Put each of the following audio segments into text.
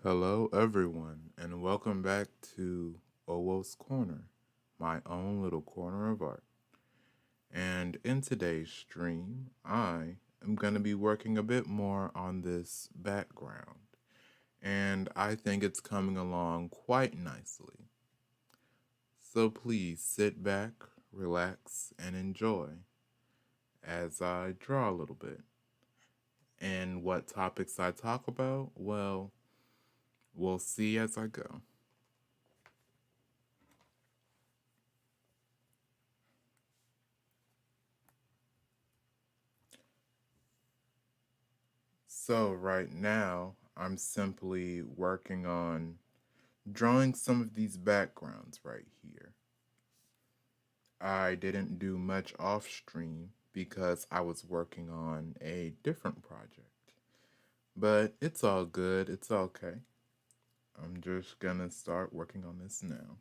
Hello, everyone, and welcome back to Owoh's Corner, my own little corner of art. And in today's stream, I am going to be working a bit more on this background, and I think it's coming along quite nicely. So please sit back, relax, and enjoy as I draw a little bit. And what topics I talk about? Well, we'll see as I go. So right now, I'm simply working on drawing some of these backgrounds right here. I didn't do much off stream because I was working on a different project. But it's all good, it's okay. I'm just gonna start working on this now.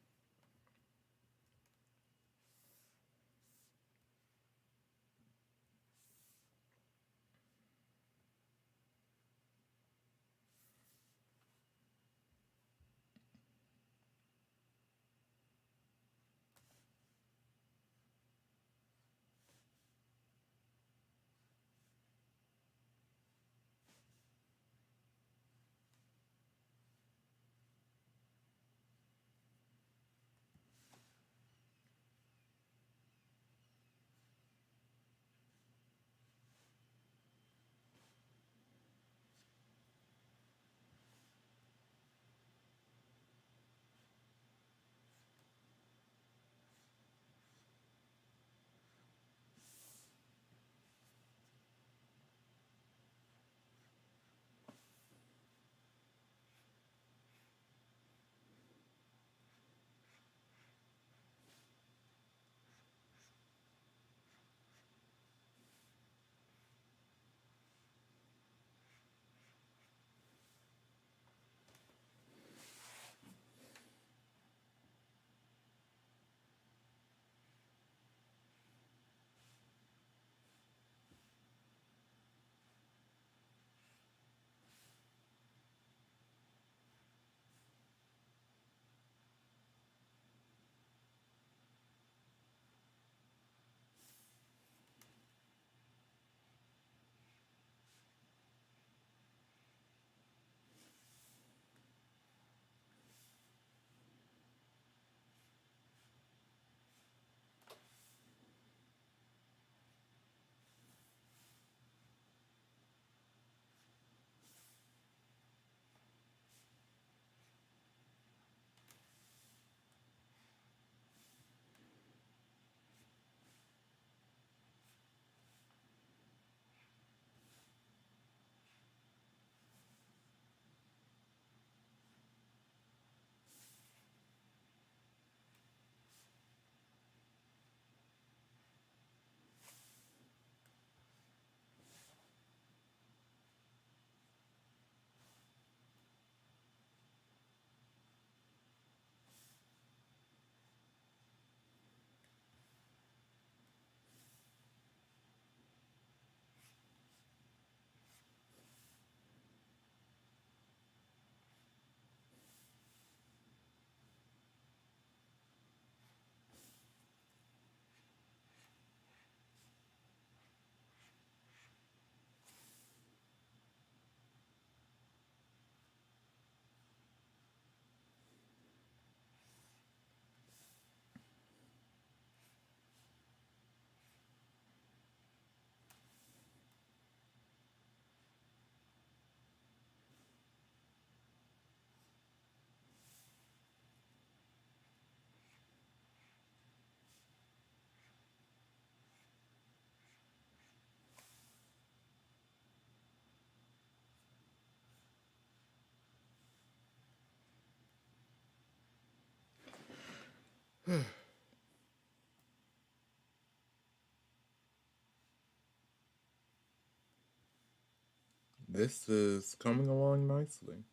This is coming along nicely.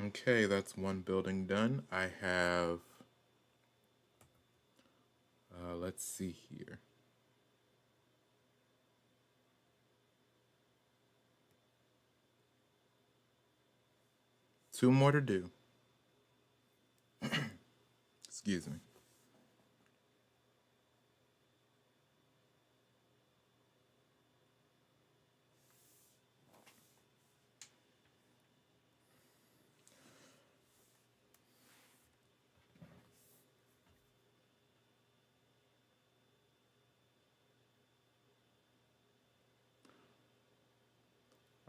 Okay, that's one building done. I have, let's see here. Two more to do. Excuse me.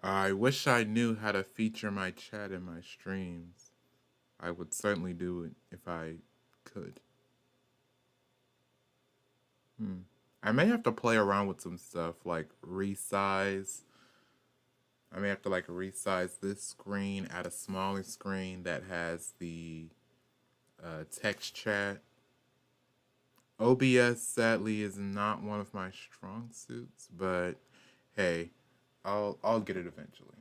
I wish I knew how to feature my chat in my streams. I would certainly do it if I could. Hmm. I may have to play around with some stuff like resize. I may have to like resize this screen, add a smaller screen that has the text chat. OBS sadly is not one of my strong suits, but hey, I'll get it eventually.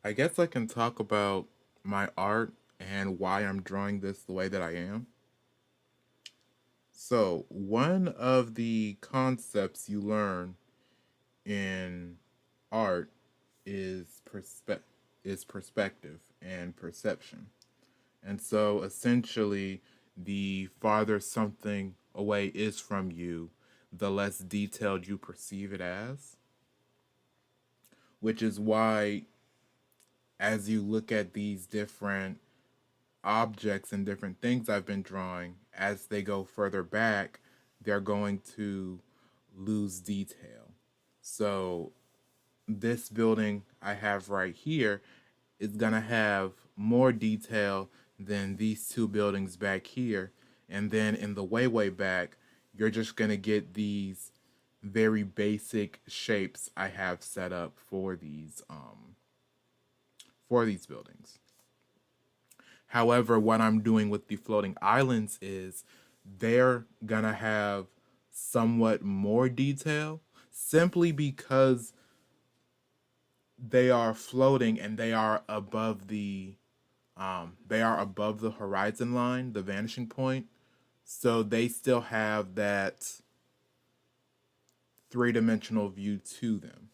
I guess I can talk about my art and why I'm drawing this the way that I am. So, one of the concepts you learn in art is perspective and perception. And so essentially the farther something away is from you, the less detailed you perceive it as, which is why as you look at these different objects and different things I've been drawing, as they go further back, they're going to lose detail. So this building I have right here is gonna have more detail than these two buildings back here. And then in the way back, you're just gonna get these very basic shapes I have set up for these buildings. However, what I'm doing with the floating islands is they're gonna have somewhat more detail simply because they are floating and they are above the horizon line, the vanishing point. So they still have that three-dimensional view to them.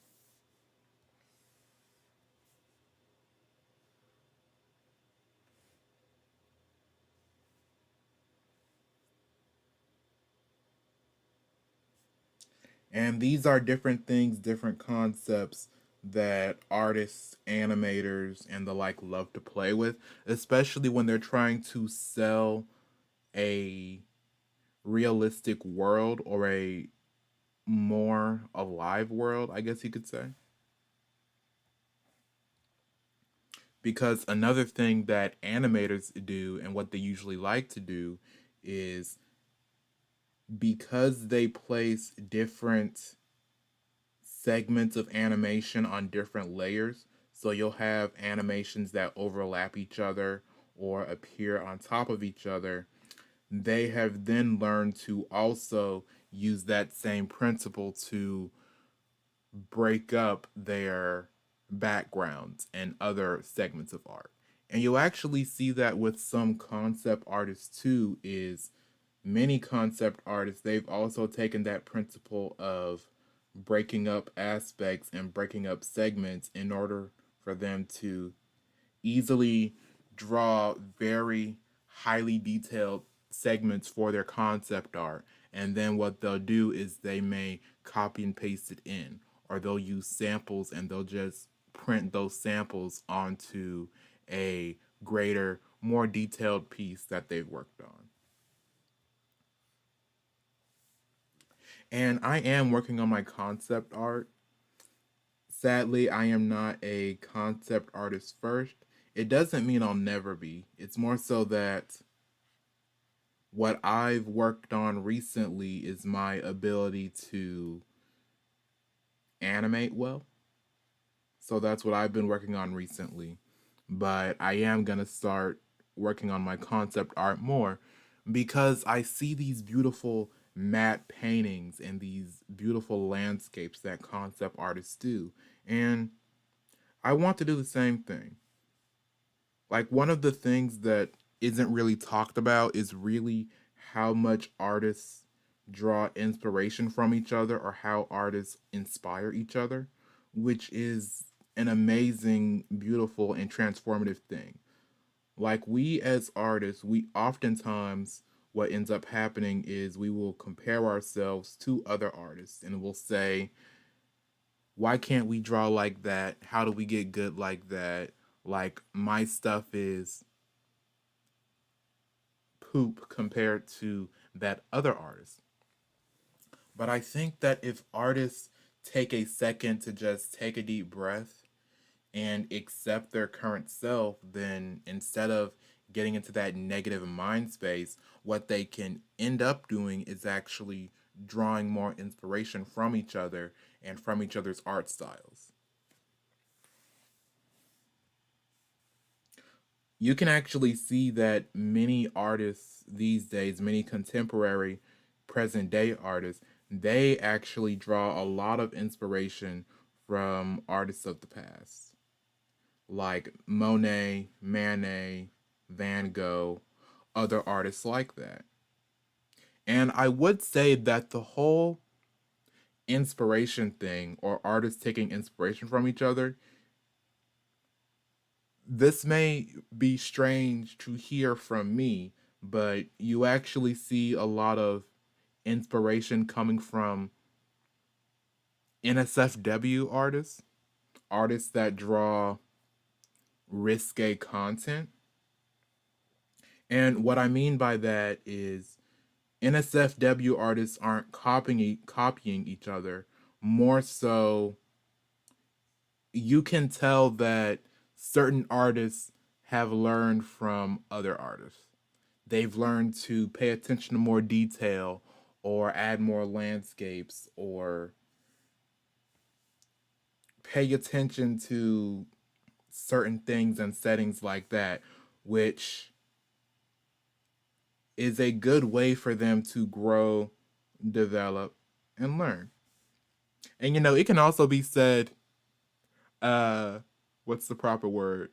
And these are different things, different concepts that artists, animators, and the like love to play with, especially when they're trying to sell a realistic world or a more alive world, I guess you could say. Because another thing that animators do and what they usually like to do is because they place different segments of animation on different layers. So you'll have animations that overlap each other or appear on top of each other. They have then learned to also use that same principle to break up their backgrounds and other segments of art. And you'll actually see that with some concept artists too, is many concept artists, they've also taken that principle of breaking up aspects and breaking up segments in order for them to easily draw very highly detailed segments for their concept art. And then what they'll do is they may copy and paste it in, or they'll use samples and they'll just print those samples onto a greater, more detailed piece that they've worked on. And I am working on my concept art. Sadly, I am not a concept artist first. It doesn't mean I'll never be. It's more so that what I've worked on recently is my ability to animate well. So that's what I've been working on recently. But I am going to start working on my concept art more because I see these beautiful matte paintings and these beautiful landscapes that concept artists do. And I want to do the same thing. Like, one of the things that isn't really talked about is really how much artists draw inspiration from each other or how artists inspire each other, which is an amazing, beautiful, and transformative thing. Like, we as artists, we oftentimes, what ends up happening is we will compare ourselves to other artists and we'll say, why can't we draw like that? How do we get good like that? Like, my stuff is poop compared to that other artist. But I think that if artists take a second to just take a deep breath and accept their current self, then instead of getting into that negative mind space, what they can end up doing is actually drawing more inspiration from each other and from each other's art styles. You can actually see that many artists these days, many contemporary present day artists, they actually draw a lot of inspiration from artists of the past, like Monet, Manet, Van Gogh, other artists like that. And I would say that the whole inspiration thing, or artists taking inspiration from each other, this may be strange to hear from me, but you actually see a lot of inspiration coming from NSFW artists, artists that draw risque content. And what I mean by that is NSFW artists aren't copying each other. More so, you can tell that certain artists have learned from other artists. They've learned to pay attention to more detail or add more landscapes or pay attention to certain things and settings like that, which is a good way for them to grow, develop, and learn. And it can also be said, what's the proper word?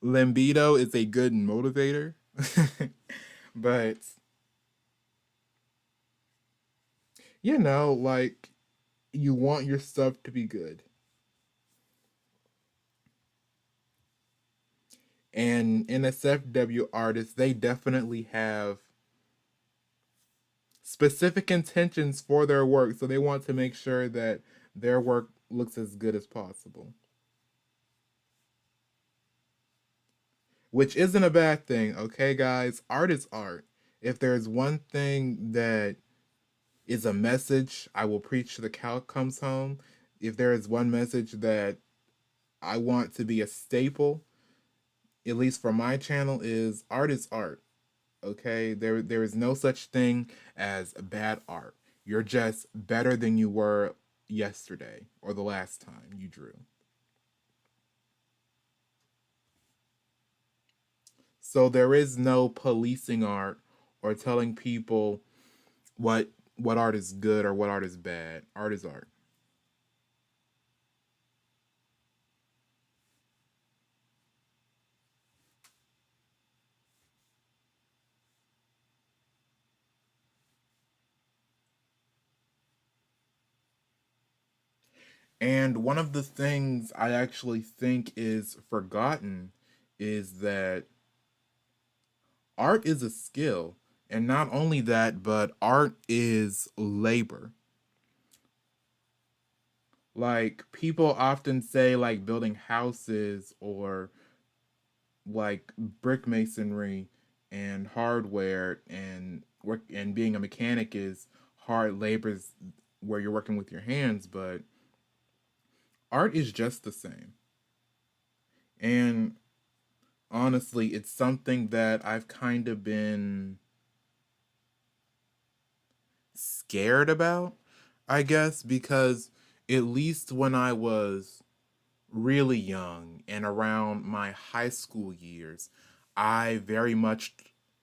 Libido is a good motivator. But like, you want your stuff to be good. And NSFW artists, they definitely have specific intentions for their work, so they want to make sure that their work looks as good as possible. Which isn't a bad thing, okay, guys? Art is art. If there's one thing that is a message I will preach to the cow comes home, if there is one message that I want to be a staple, at least for my channel, is art is art. Okay, there is no such thing as bad art. You're just better than you were yesterday or the last time you drew. So there is no policing art or telling people what what art is good or what art is bad. Art is art. And one of the things I actually think is forgotten is that art is a skill. And not only that, but art is labor. Like people often say like building houses or like brick masonry and hardware and work and being a mechanic is hard labors where you're working with your hands, but art is just the same. And honestly, it's something that I've kind of been scared about, I guess, because at least when I was really young and around my high school years, I very much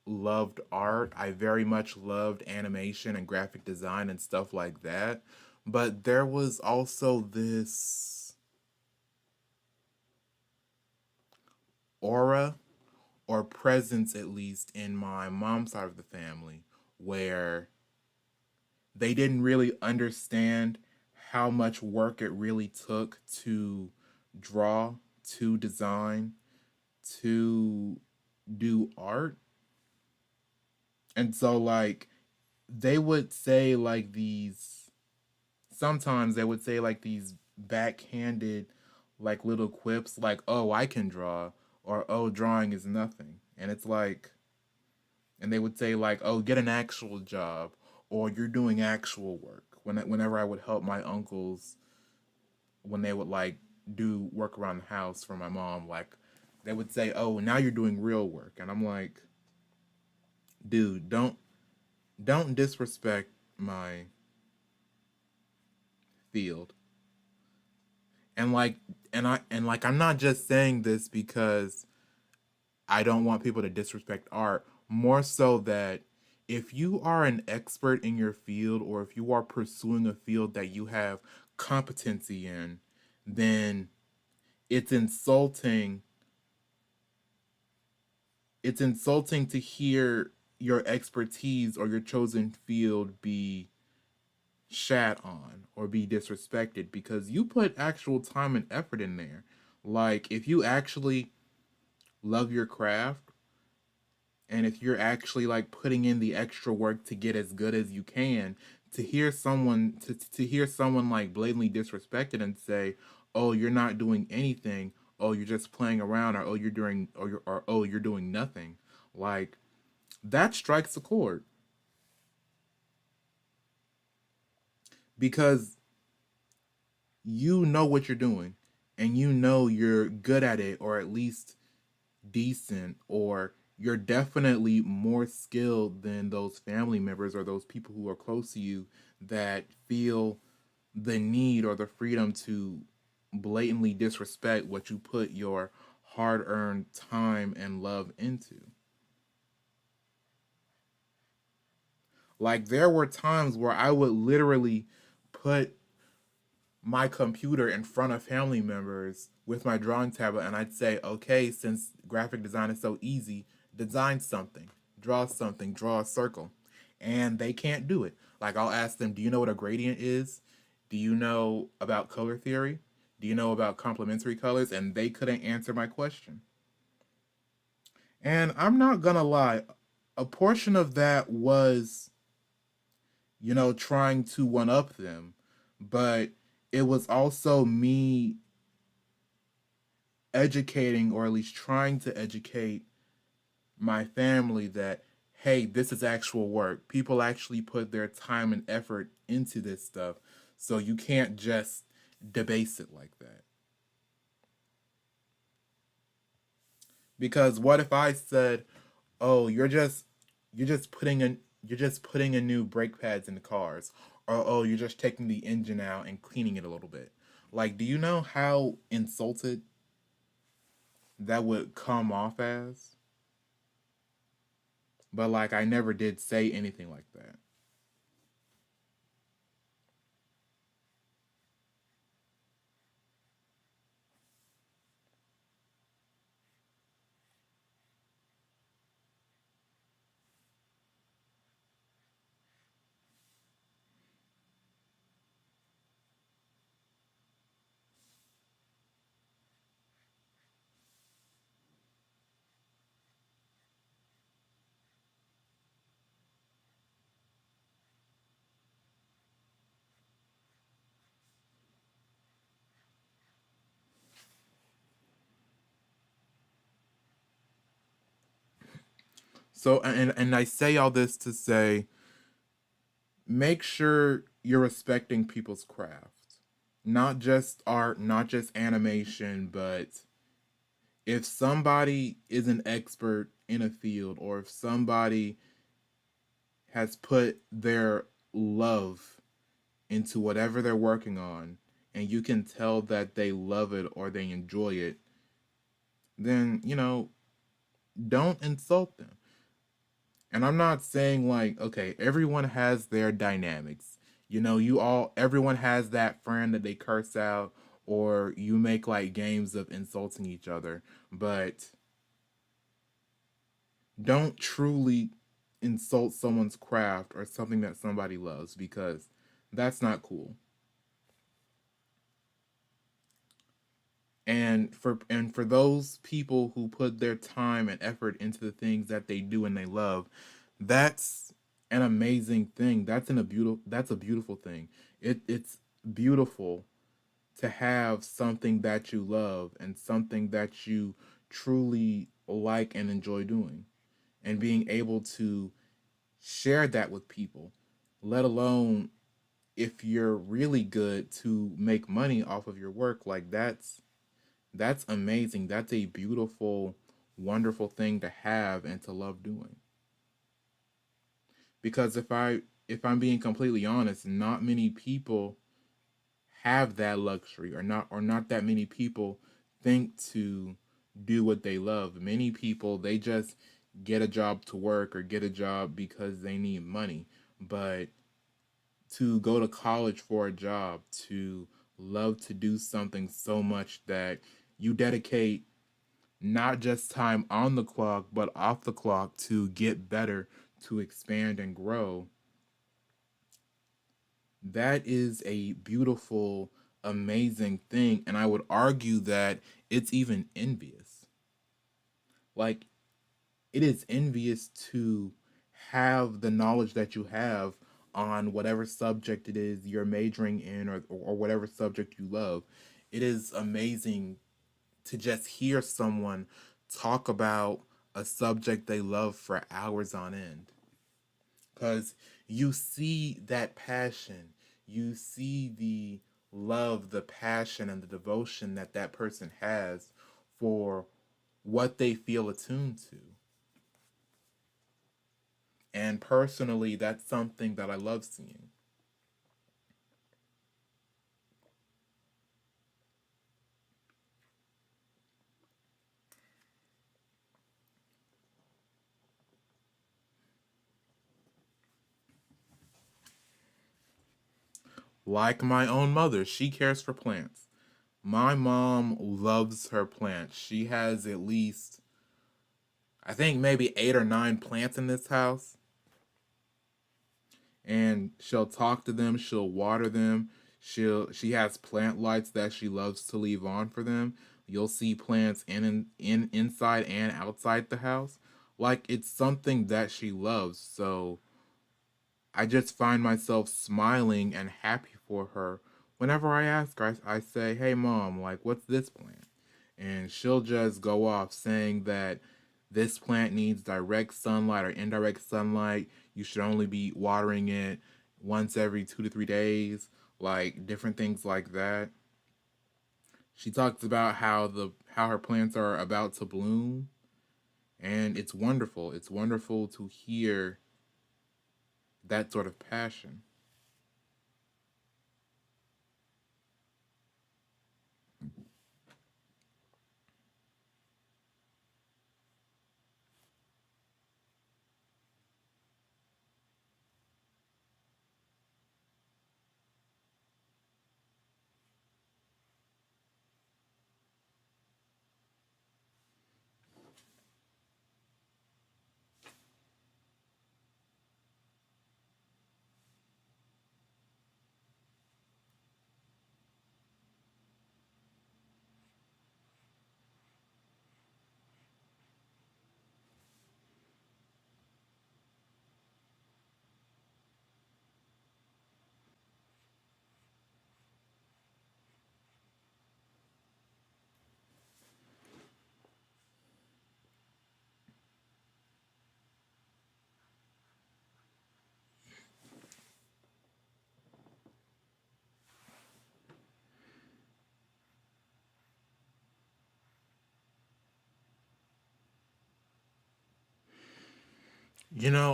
loved art. I very much loved animation and graphic design and stuff like that. But there was also this aura or presence, at least in my mom's side of the family, where they didn't really understand how much work it really took to draw, to design, to do art. And so like they would say like these sometimes they would say like these backhanded like little quips like, "Oh, I can draw," or "Oh, drawing is nothing." And it's like and they would say like, "Oh, get an actual job," or "You're doing actual work." Whenever I would help my uncles when they would like do work around the house for my mom, like they would say, "Oh, now you're doing real work." And I'm like, "Dude, don't disrespect my field." And like and like I'm not just saying this because I don't want people to disrespect art, more so that if you are an expert in your field or if you are pursuing a field that you have competency in, then it's insulting it's insulting to hear your expertise or your chosen field be shat on or be disrespected because you put actual time and effort in there. Like if you actually love your craft and if you're actually like putting in the extra work to get as good as you can, to hear someone like blatantly disrespected and say, "Oh, you're not doing anything. Oh, you're just playing around," or "Oh, you're doing nothing." Like that strikes a chord because you know what you're doing and you know you're good at it or at least decent or you're definitely more skilled than those family members or those people who are close to you that feel the need or the freedom to blatantly disrespect what you put your hard-earned time and love into. Like there were times where I would literally put my computer in front of family members with my drawing tablet and I'd say, "Okay, since graphic design is so easy, design something, draw a circle." And they can't do it. Like I'll ask them, "Do you know what a gradient is? Do you know about color theory? Do you know about complementary colors?" And they couldn't answer my question. And I'm not gonna lie, a portion of that was, trying to one up them, but it was also me educating or at least trying to educate my family that hey, this is actual work. People actually put their time and effort into this stuff. So you can't just debase it like that. Because what if I said, "Oh, you're just you're just putting in new brake pads in the cars, or oh, you're just taking the engine out and cleaning it a little bit. Like, do you know how insulted that would come off as? But like, I never did say anything like that. So, and I say all this to say, make sure you're respecting people's craft, not just art, not just animation, but if somebody is an expert in a field, or if somebody has put their love into whatever they're working on, and you can tell that they love it or they enjoy it, then, don't insult them. And I'm not saying like, okay, everyone has their dynamics. Everyone has that friend that they curse out, or you make like games of insulting each other, but don't truly insult someone's craft or something that somebody loves, because that's not cool. And for those people who put their time and effort into the things that they do and they love, that's an amazing thing. That's a beautiful thing. It's beautiful to have something that you love and something that you truly like and enjoy doing, and being able to share that with people, let alone if you're really good to make money off of your work. Like, that's amazing. That's a beautiful, wonderful thing to have and to love doing. Because if I'm being completely honest, not many people have that luxury, or not that many people think to do what they love. Many people, they just get a job to work or get a job because they need money. But to go to college for a job, to love to do something so much that you dedicate not just time on the clock, but off the clock to get better, to expand and grow, that is a beautiful, amazing thing. And I would argue that it's even envious. Like, it is envious to have the knowledge that you have on whatever subject it is you're majoring in, or whatever subject you love. It is amazing to just hear someone talk about a subject they love for hours on end, because you see that passion, you see the love, the passion, and the devotion that that person has for what they feel attuned to. And personally, that's something that I love seeing. Like my own mother, she cares for plants. My mom loves her plants. She has at least, I think, maybe 8 or 9 plants in this house. And she'll talk to them, she'll water them. She has plant lights that she loves to leave on for them. You'll see plants in inside and outside the house. Like, it's something that she loves. So I just find myself smiling and happy for her whenever I ask her. I say, "Hey mom, like, what's this plant?" And she'll just go off saying that this plant needs direct sunlight or indirect sunlight. You should only be watering it once every 2 to 3 days, like different things like that. She talks about how her plants are about to bloom, And it's wonderful. It's wonderful to hear that sort of passion.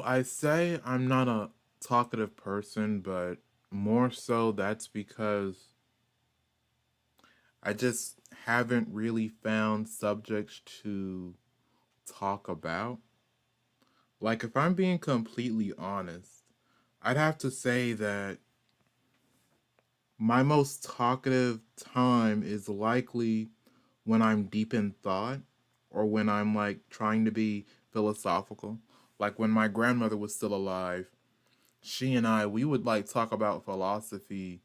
I say I'm not a talkative person, but more so that's because I just haven't really found subjects to talk about. Like, if I'm being completely honest, I'd have to say that my most talkative time is likely when I'm deep in thought or when I'm like trying to be philosophical. Like when my grandmother was still alive, she and we would like talk about philosophy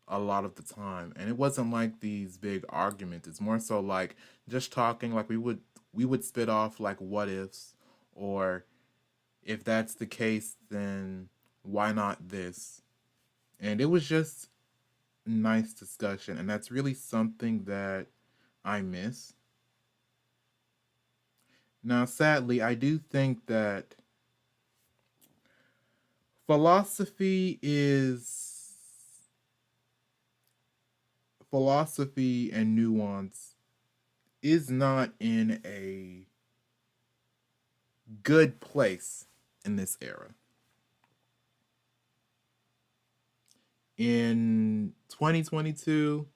a lot of the time. And it wasn't like these big arguments. It's more so like just talking, like we would spit off like what ifs, or if that's the case, then why not this? And it was just nice discussion, and that's really something that I miss. Now, sadly, I do think that philosophy is philosophy and nuance is not in a good place in this era. In 2022,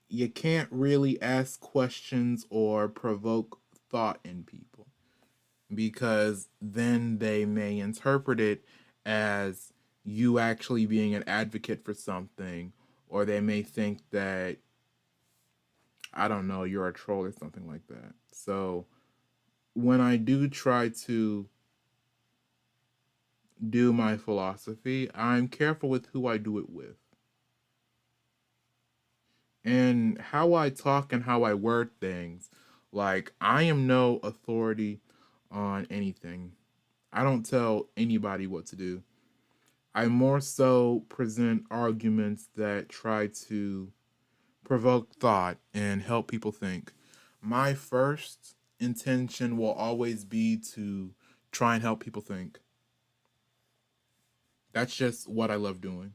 you can't really ask questions or provoke thought in people because then they may interpret it as you actually being an advocate for something, or they may think that, I don't know, you're a troll or something like that. So when I do try to do my philosophy, I'm careful with who I do it with. And how I talk and how I word things. Like, I am no authority on anything. I don't tell anybody what to do. I more so present arguments that try to provoke thought and help people think. My first intention will always be to try and help people think. That's just what I love doing.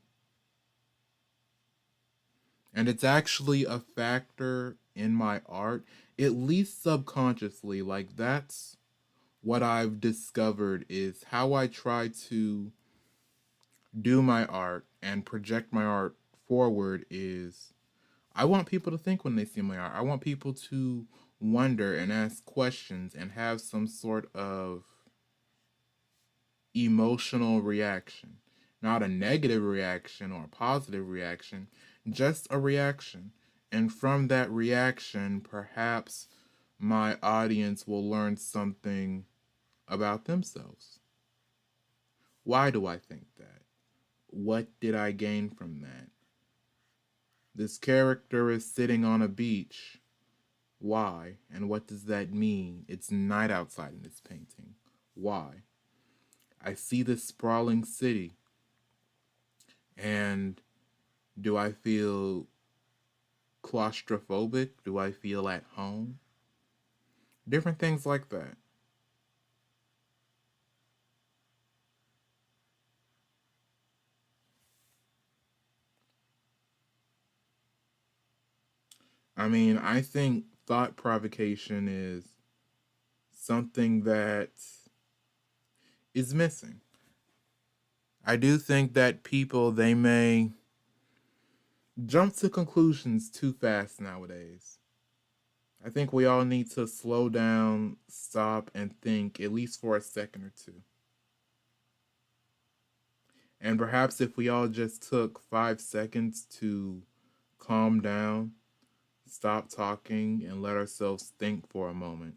And it's actually a factor in my art, at least subconsciously. Like, that's what I've discovered is how I try to do my art and project my art forward is I want people to think when they see my art. I want people to wonder and ask questions and have some sort of emotional reaction. Not a negative reaction or a positive reaction, just a reaction. And from that reaction, perhaps my audience will learn something about themselves. Why do I think that? What did I gain from that? This character is sitting on a beach. Why? And what does that mean? It's night outside in this painting. Why? I see this sprawling city. And do I feel claustrophobic? Do I feel at home? Different things like that. I mean, I think thought provocation is something that is missing. I do think that people, they may jump to conclusions too fast nowadays. I think we all need to slow down, stop, and think at least for a second or two. And perhaps if we all just took 5 seconds to calm down, stop talking, and let ourselves think for a moment,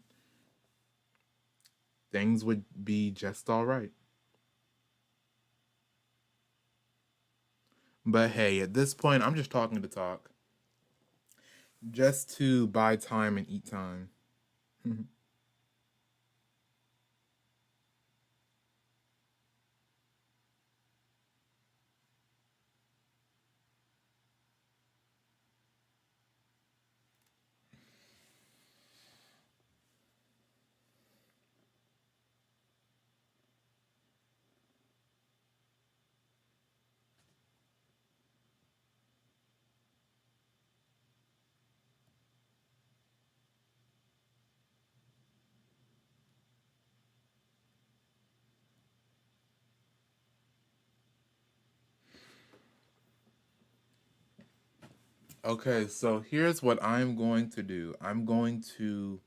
things would be just all right. But hey, at this point, I'm just talking to talk, just to buy time and eat time. Okay, so here's what I'm going to do. I'm going to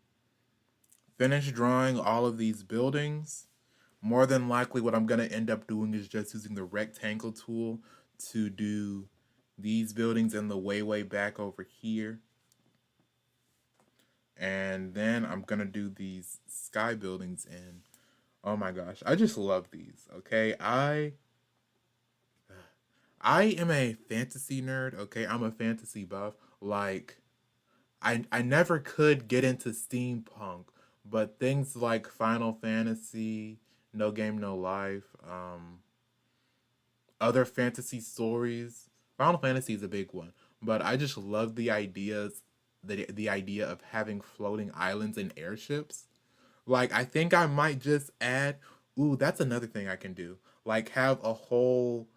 finish drawing all of these buildings. More than likely, what I'm going to end up doing is just using the rectangle tool to do these buildings in the way back over here. And then I'm going to do these sky buildings in. Oh my gosh, I just love these. Okay, I am a fantasy nerd. Okay, I'm a fantasy buff. Like I never could get into steampunk, but things like Final Fantasy, No Game No Life, other fantasy stories. Final Fantasy is a big one, but I just love the ideas, the idea of having floating islands and airships. Like I think I might just add. Ooh, that's another thing I can do. Like have a whole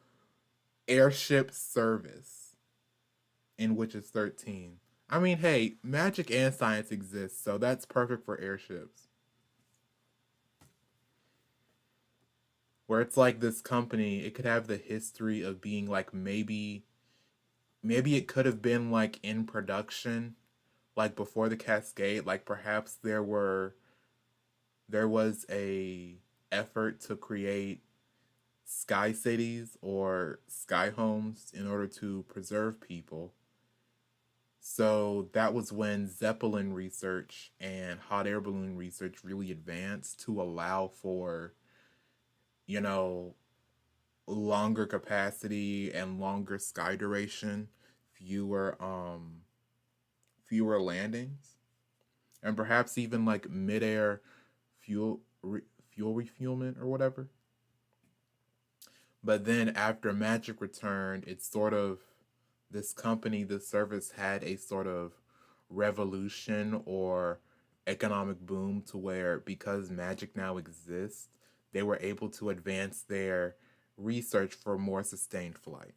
airship service in Witches 13. I mean, hey, magic and science exist, so that's perfect for airships. Where it's like this company, it could have the history of being like maybe it could have been like in production like before the Cascade, like perhaps there was a effort to create sky cities or sky homes in order to preserve people. So that was when Zeppelin research and hot air balloon research really advanced to allow for, you know, longer capacity and longer sky duration, fewer fewer landings, and perhaps even like midair fuel fuel refuelment or whatever. But then after Magic returned, it's sort of this company, this service had a sort of revolution or economic boom to where because Magic now exists, they were able to advance their research for more sustained flight.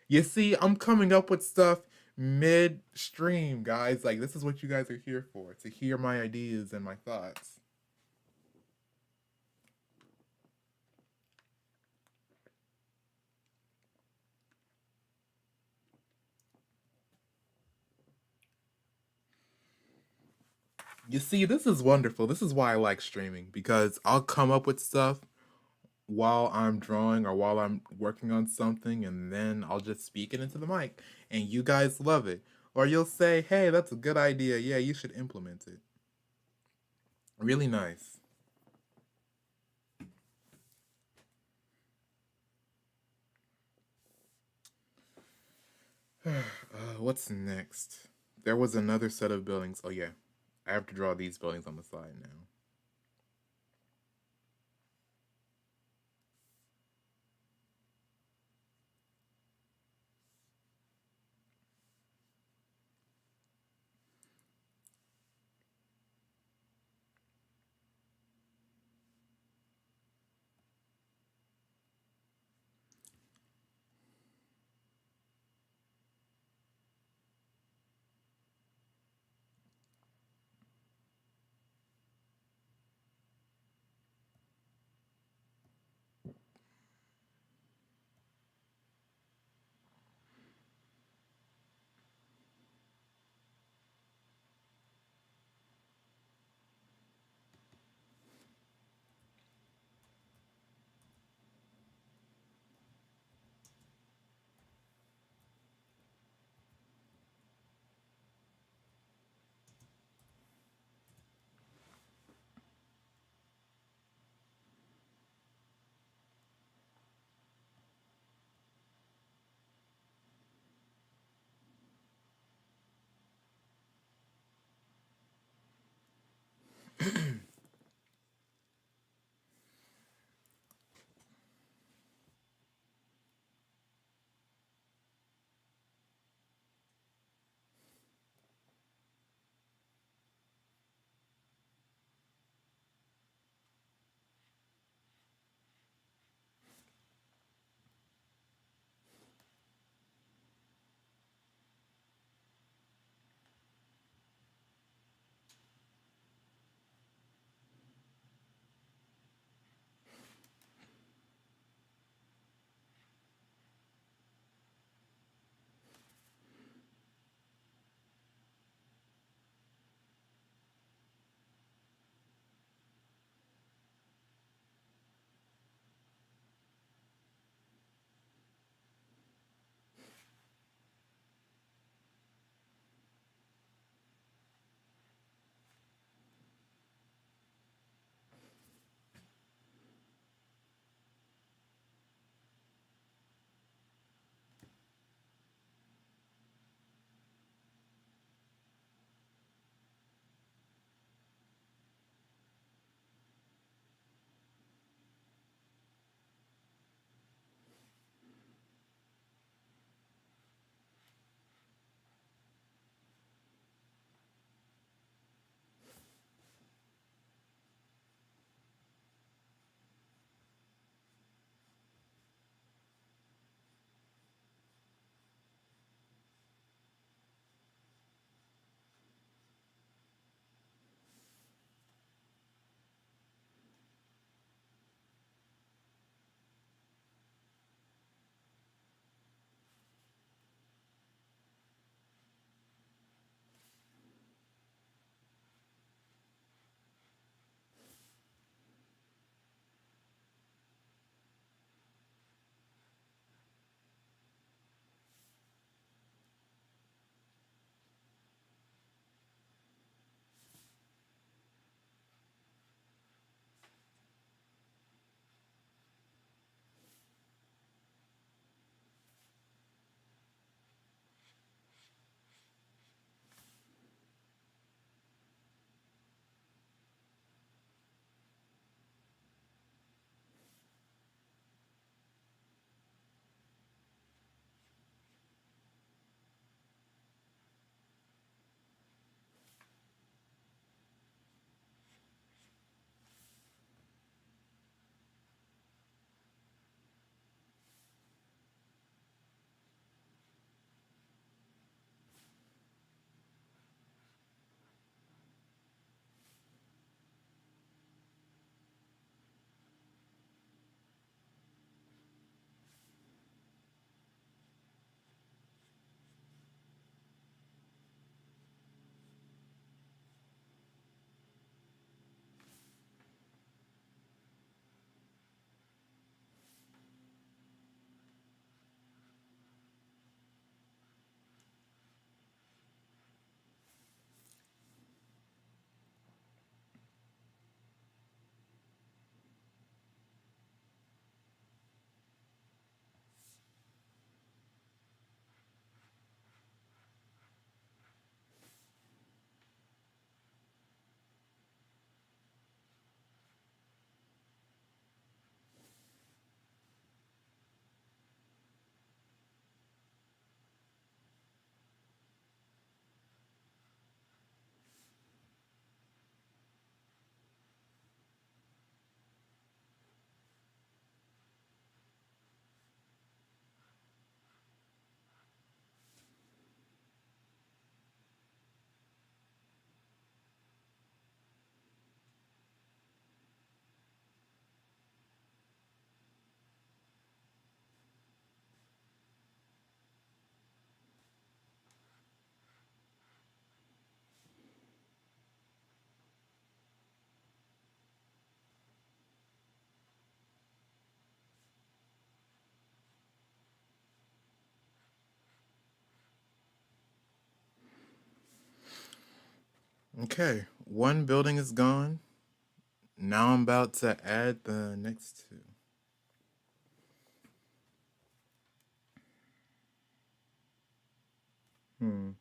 You see, I'm coming up with stuff midstream, guys. Like, this is what you guys are here for, to hear my ideas and my thoughts. You see, this is wonderful. This is why I like streaming because I'll come up with stuff while I'm drawing or while I'm working on something, and then I'll just speak it into the mic, and you guys love it. Or you'll say, hey, that's a good idea. Yeah, you should implement it. Really nice. What's next? There was another set of buildings. Oh, yeah. I have to draw these buildings on the side now. Okay, one building is gone. Now I'm about to add the next two. Hmm.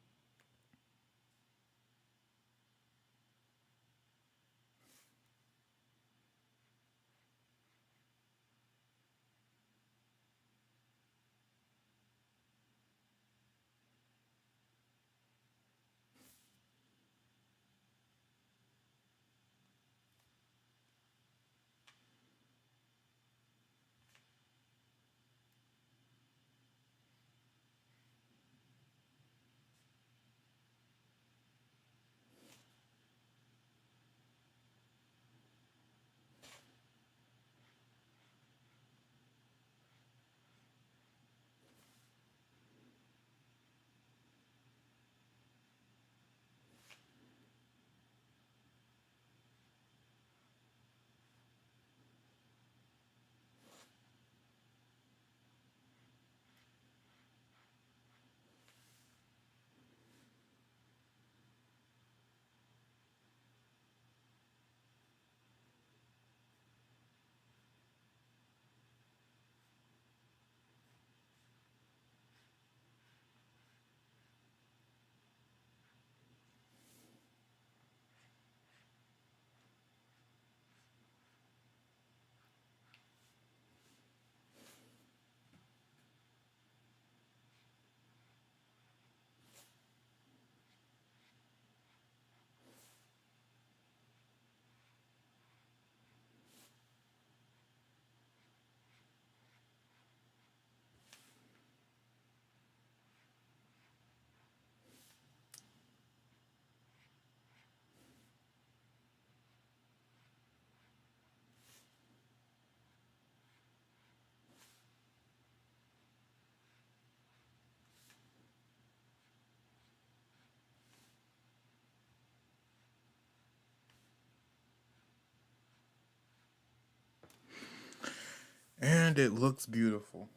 And it looks beautiful.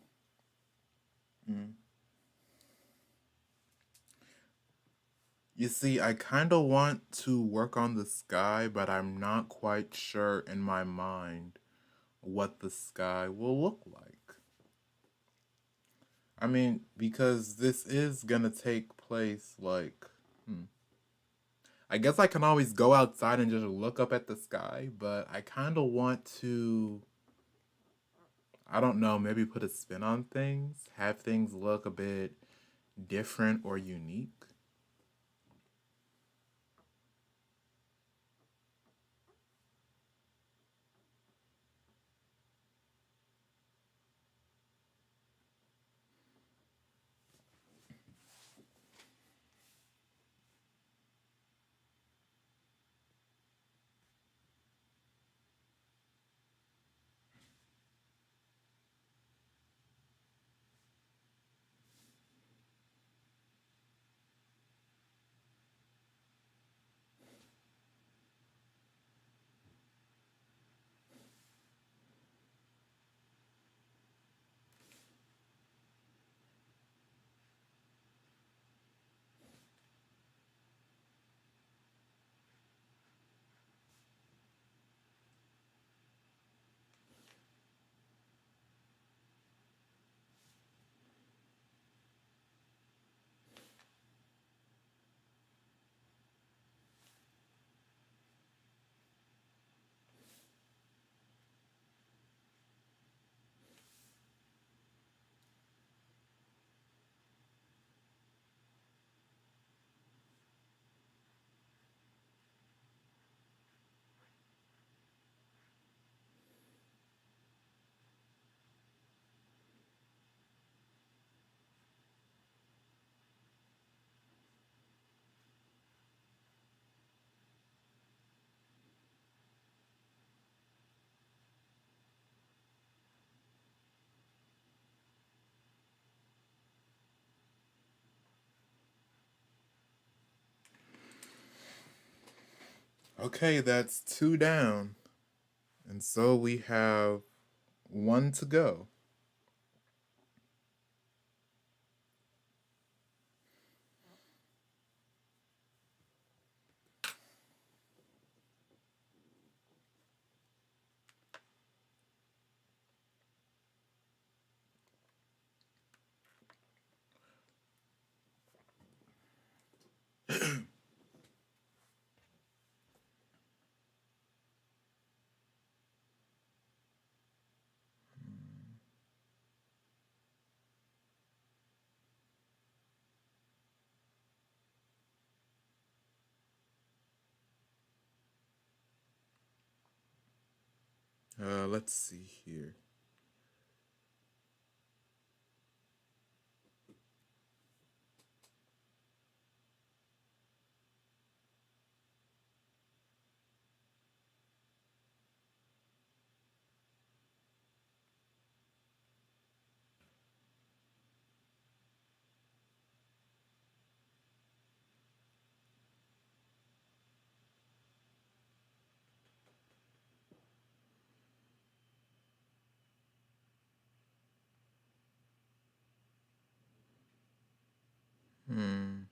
Mm. You see, I kind of want to work on the sky, but I'm not quite sure in my mind what the sky will look like. I mean, because this is gonna take place like, I guess I can always go outside and just look up at the sky, but I kind of want to, I don't know, maybe put a spin on things, have things look a bit different or unique. Okay, that's two down. And so we have one to go. Let's see here. Hmm.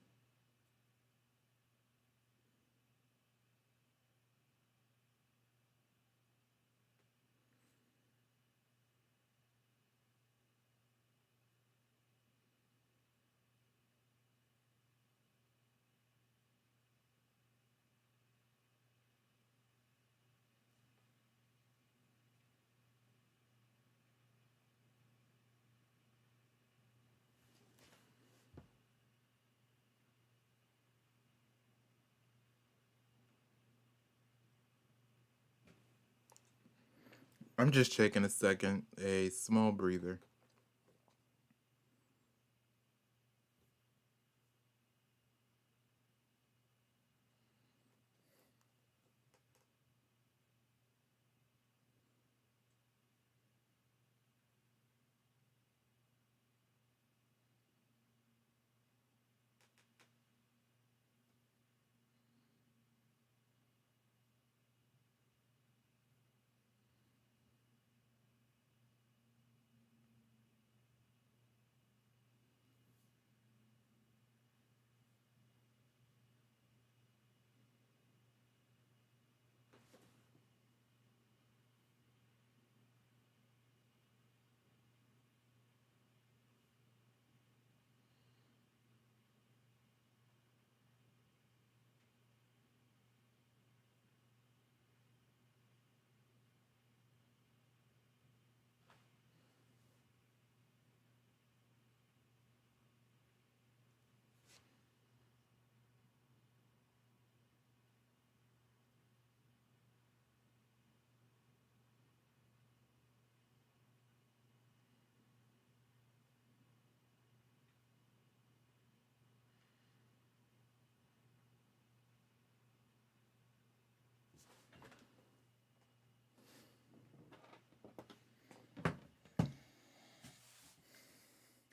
I'm just taking a second, a small breather.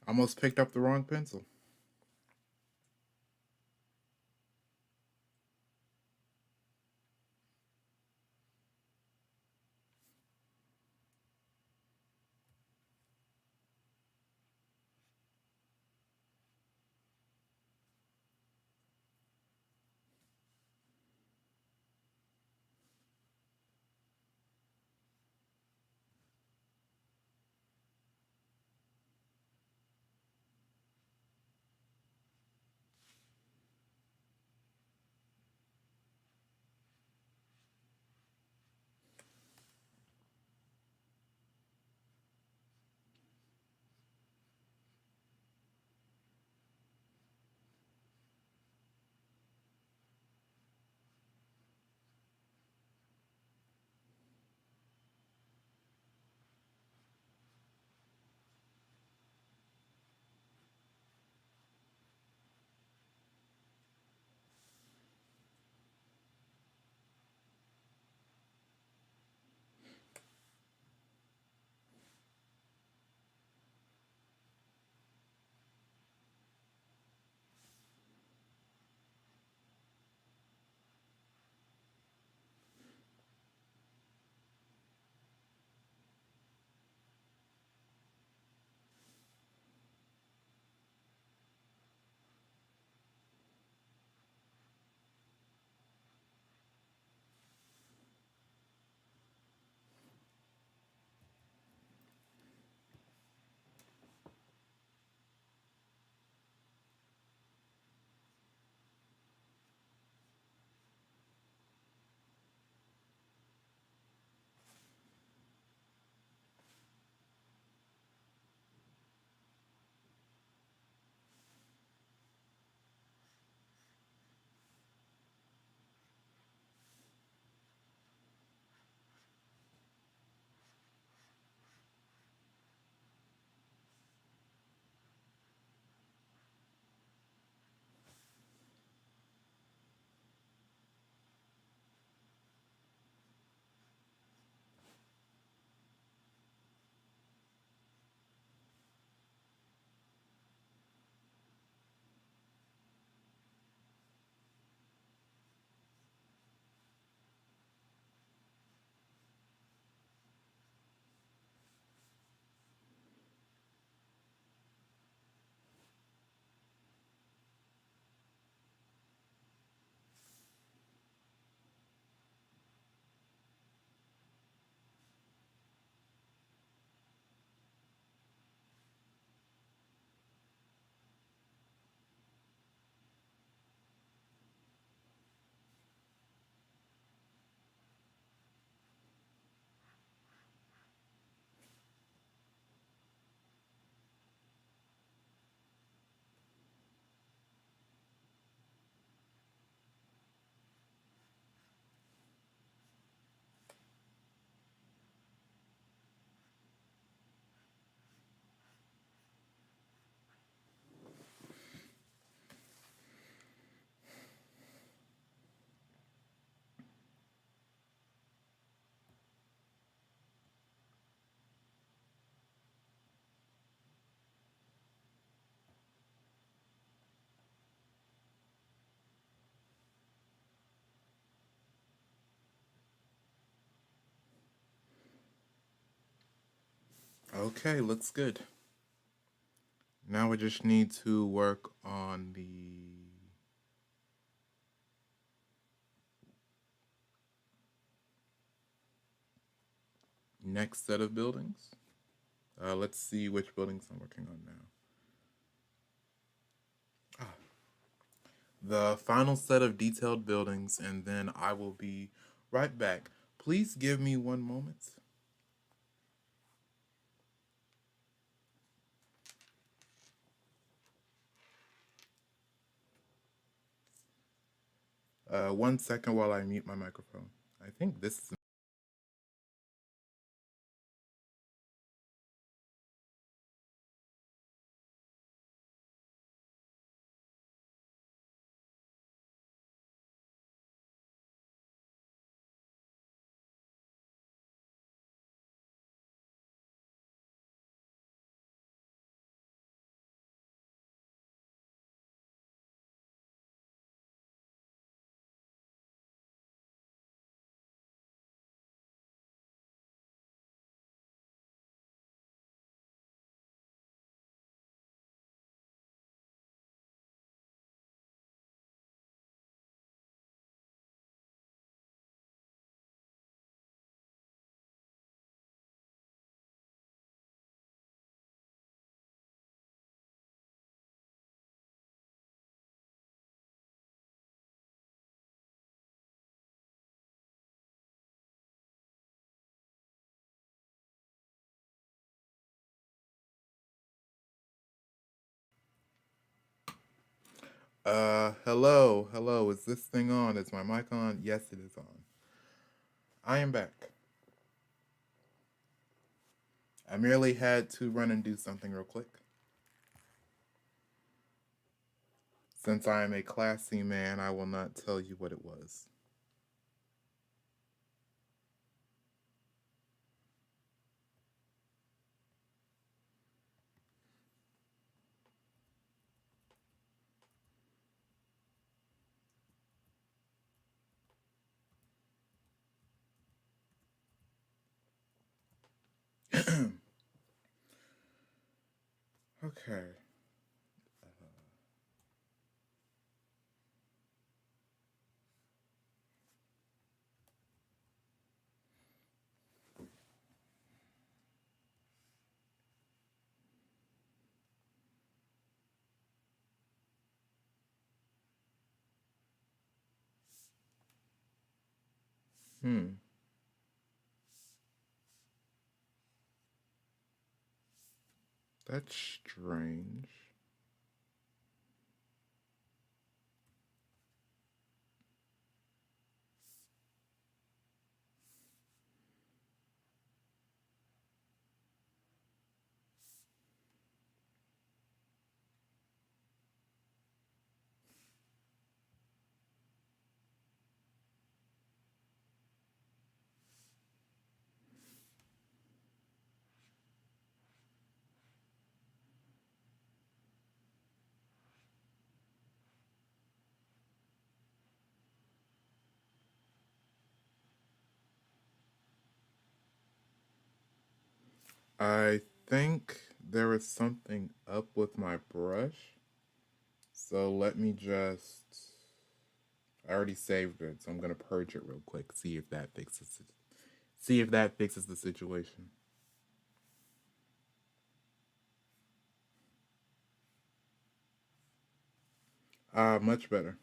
Almost picked up the wrong pencil. Okay, looks good. Now we just need to work on the next set of buildings. Let's see which buildings I'm working on now. The final set of detailed buildings, and then I will be right back. Please give me one moment. One second while I mute my microphone. I think this is. Hello. Is this thing on? Is my mic on? Yes, it is on. I am back. I merely had to run and do something real quick. Since I am a classy man, I will not tell you what it was. Okay. Hmm. That's strange. I think there is something up with my brush. So let me just. I already saved it, so I'm gonna purge it real quick. See if that fixes it. See if that fixes the situation. Much better.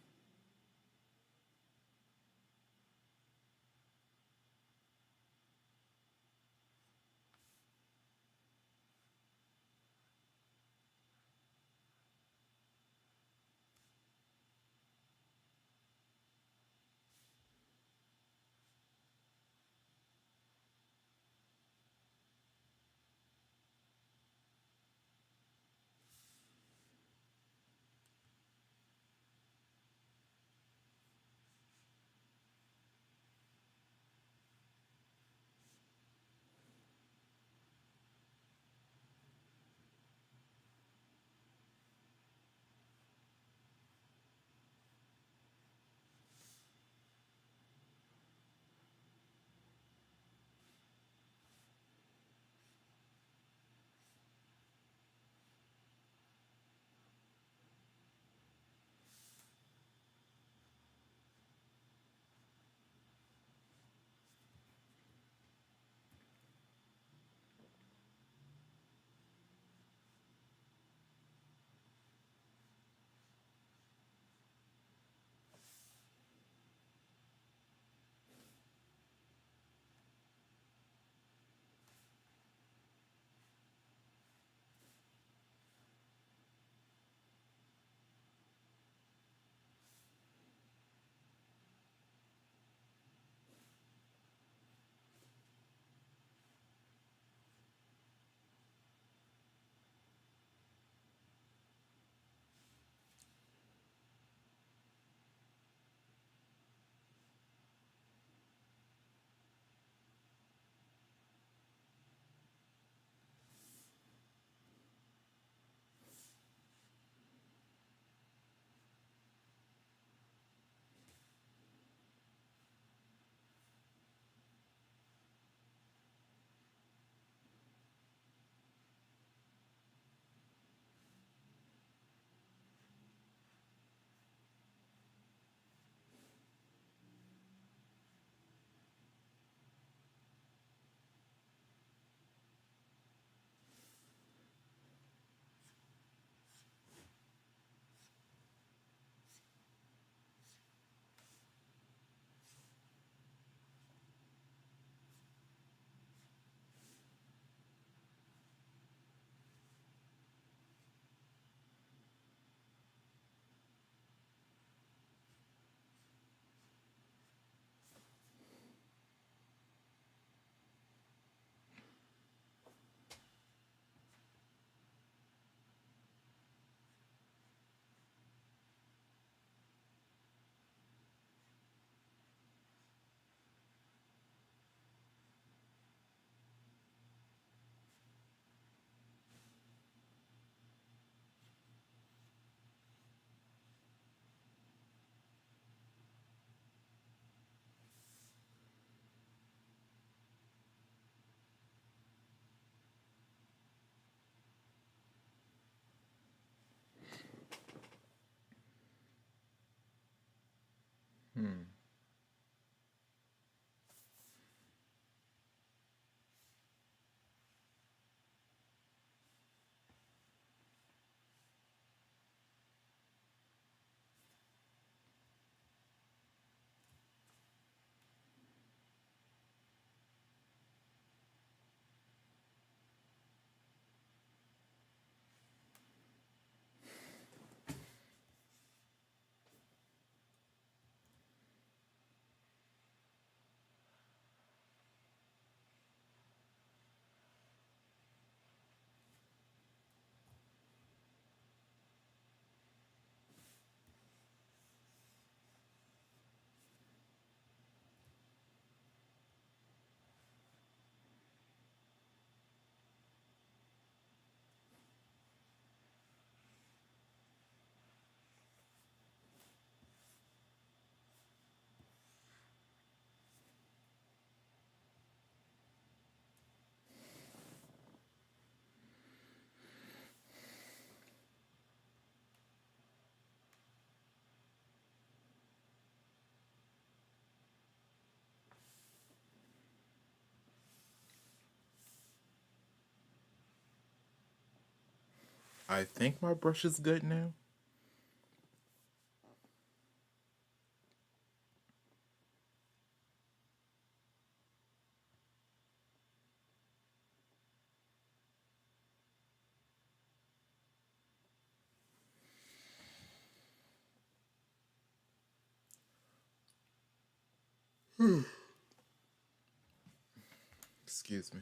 Hmm. I think my brush is good now. Excuse me.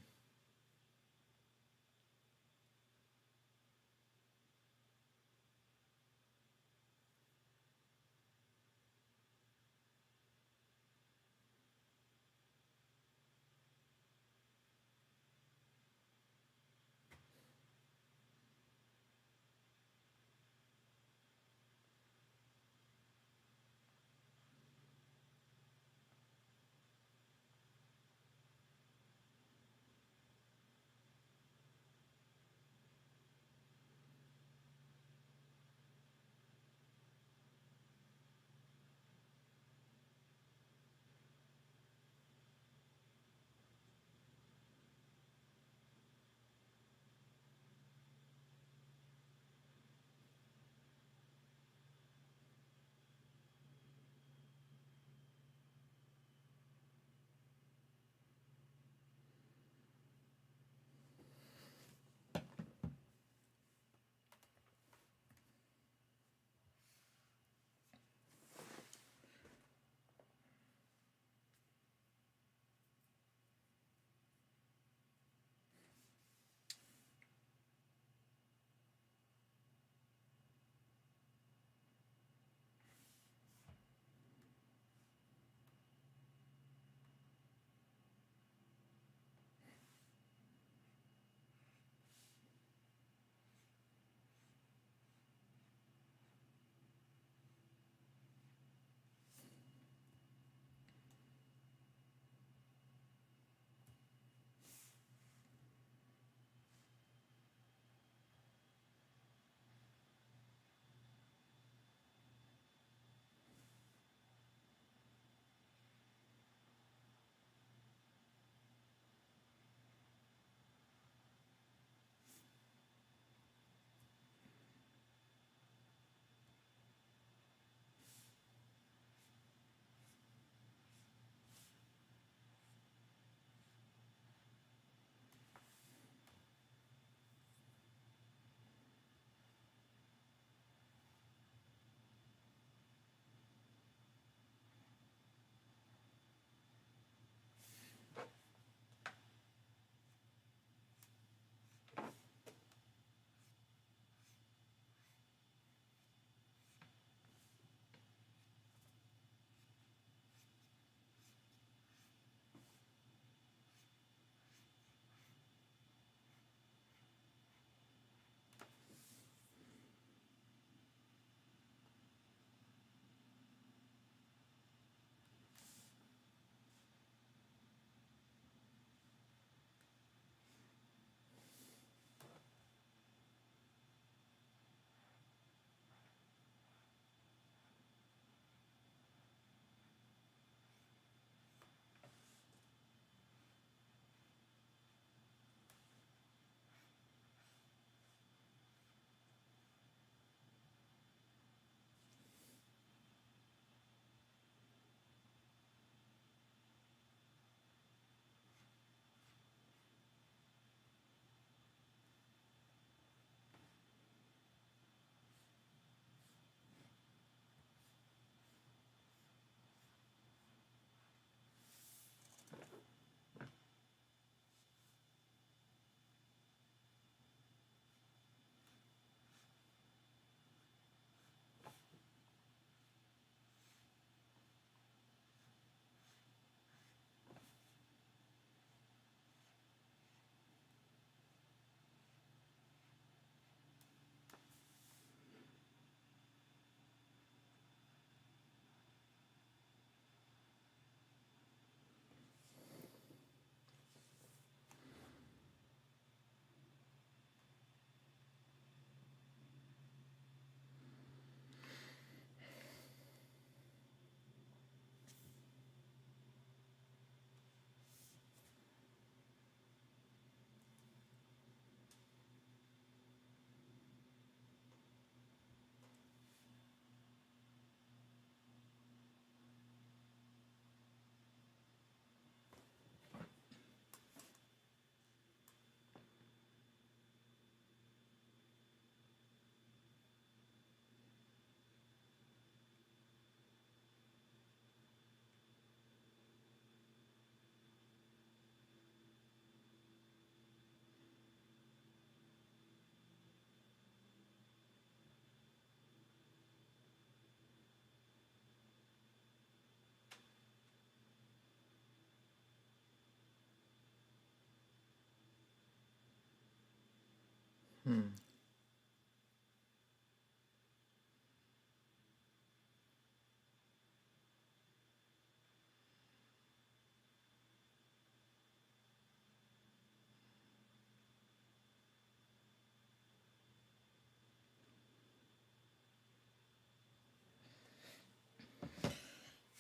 Hmm.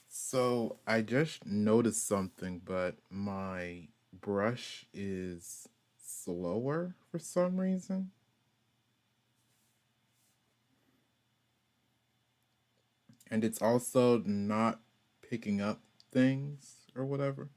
So I just noticed something, but my brush is slower for some reason. And it's also not picking up things or whatever.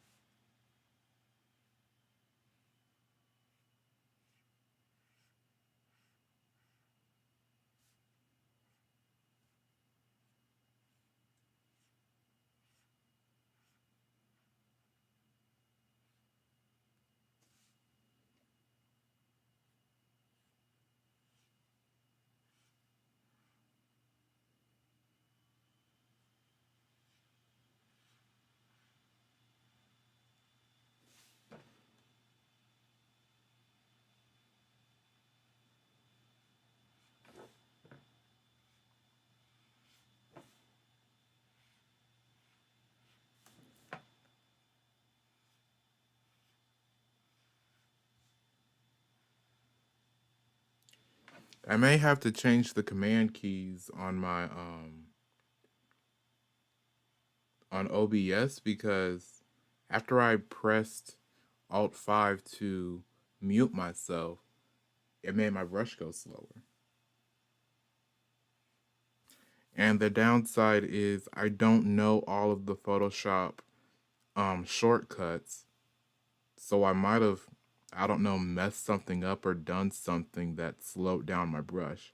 I may have to change the command keys on my on OBS because after I pressed Alt 5 to mute myself, it made my brush go slower. And the downside is I don't know all of the Photoshop shortcuts. So I might have, I don't know, messed something up or done something that slowed down my brush.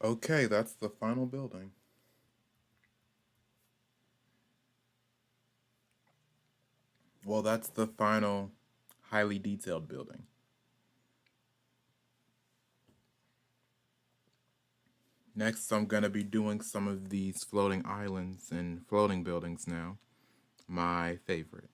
Okay, that's the final building. Well, that's the final highly detailed building. Next, I'm going to be doing some of these floating islands and floating buildings now. My favorite.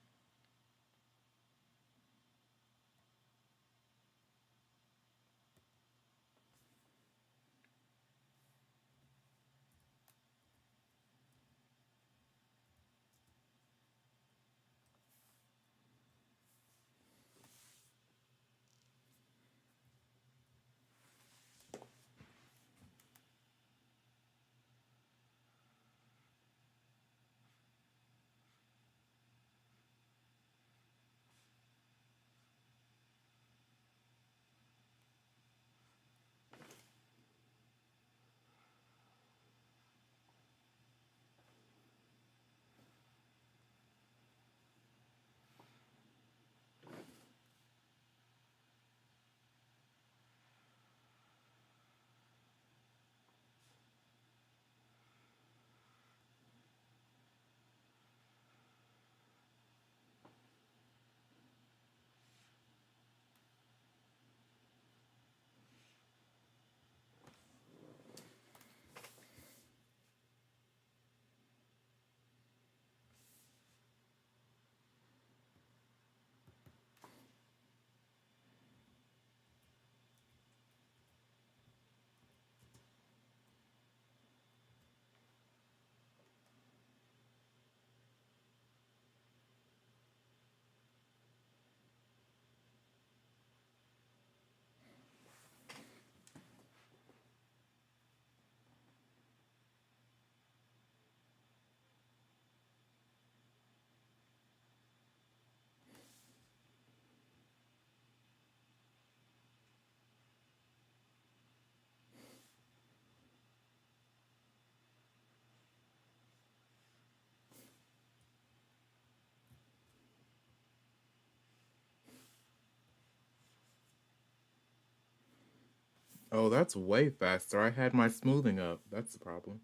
Oh, that's way faster. I had my smoothing up. That's the problem.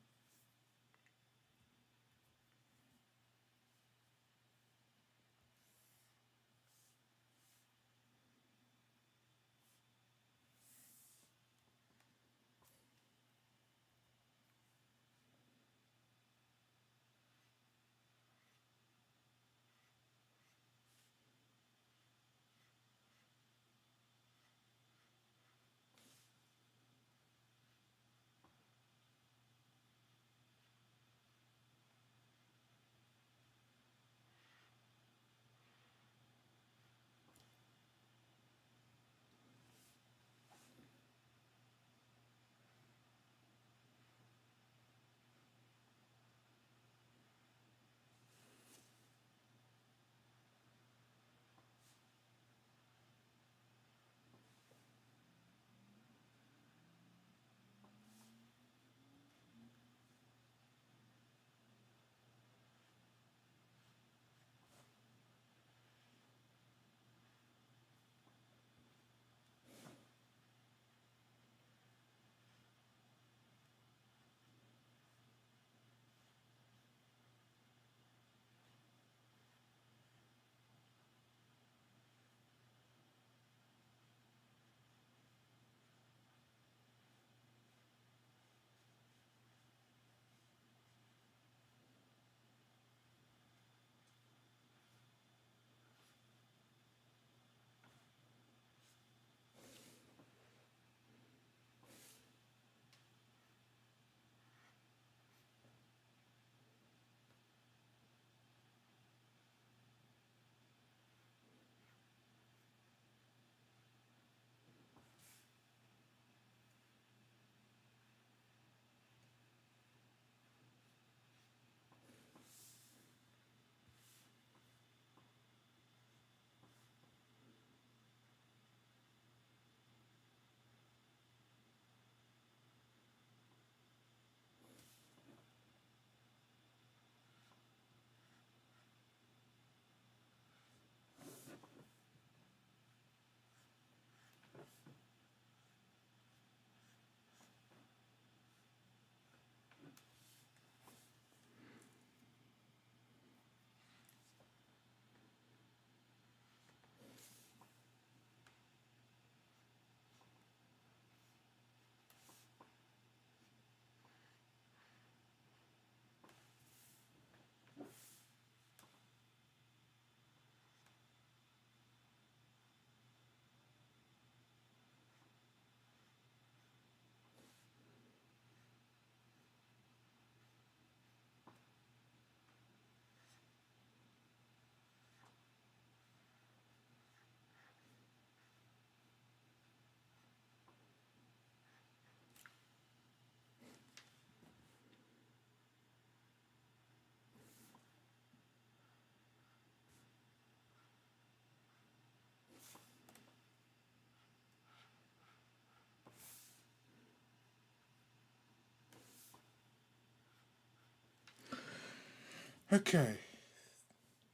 Okay.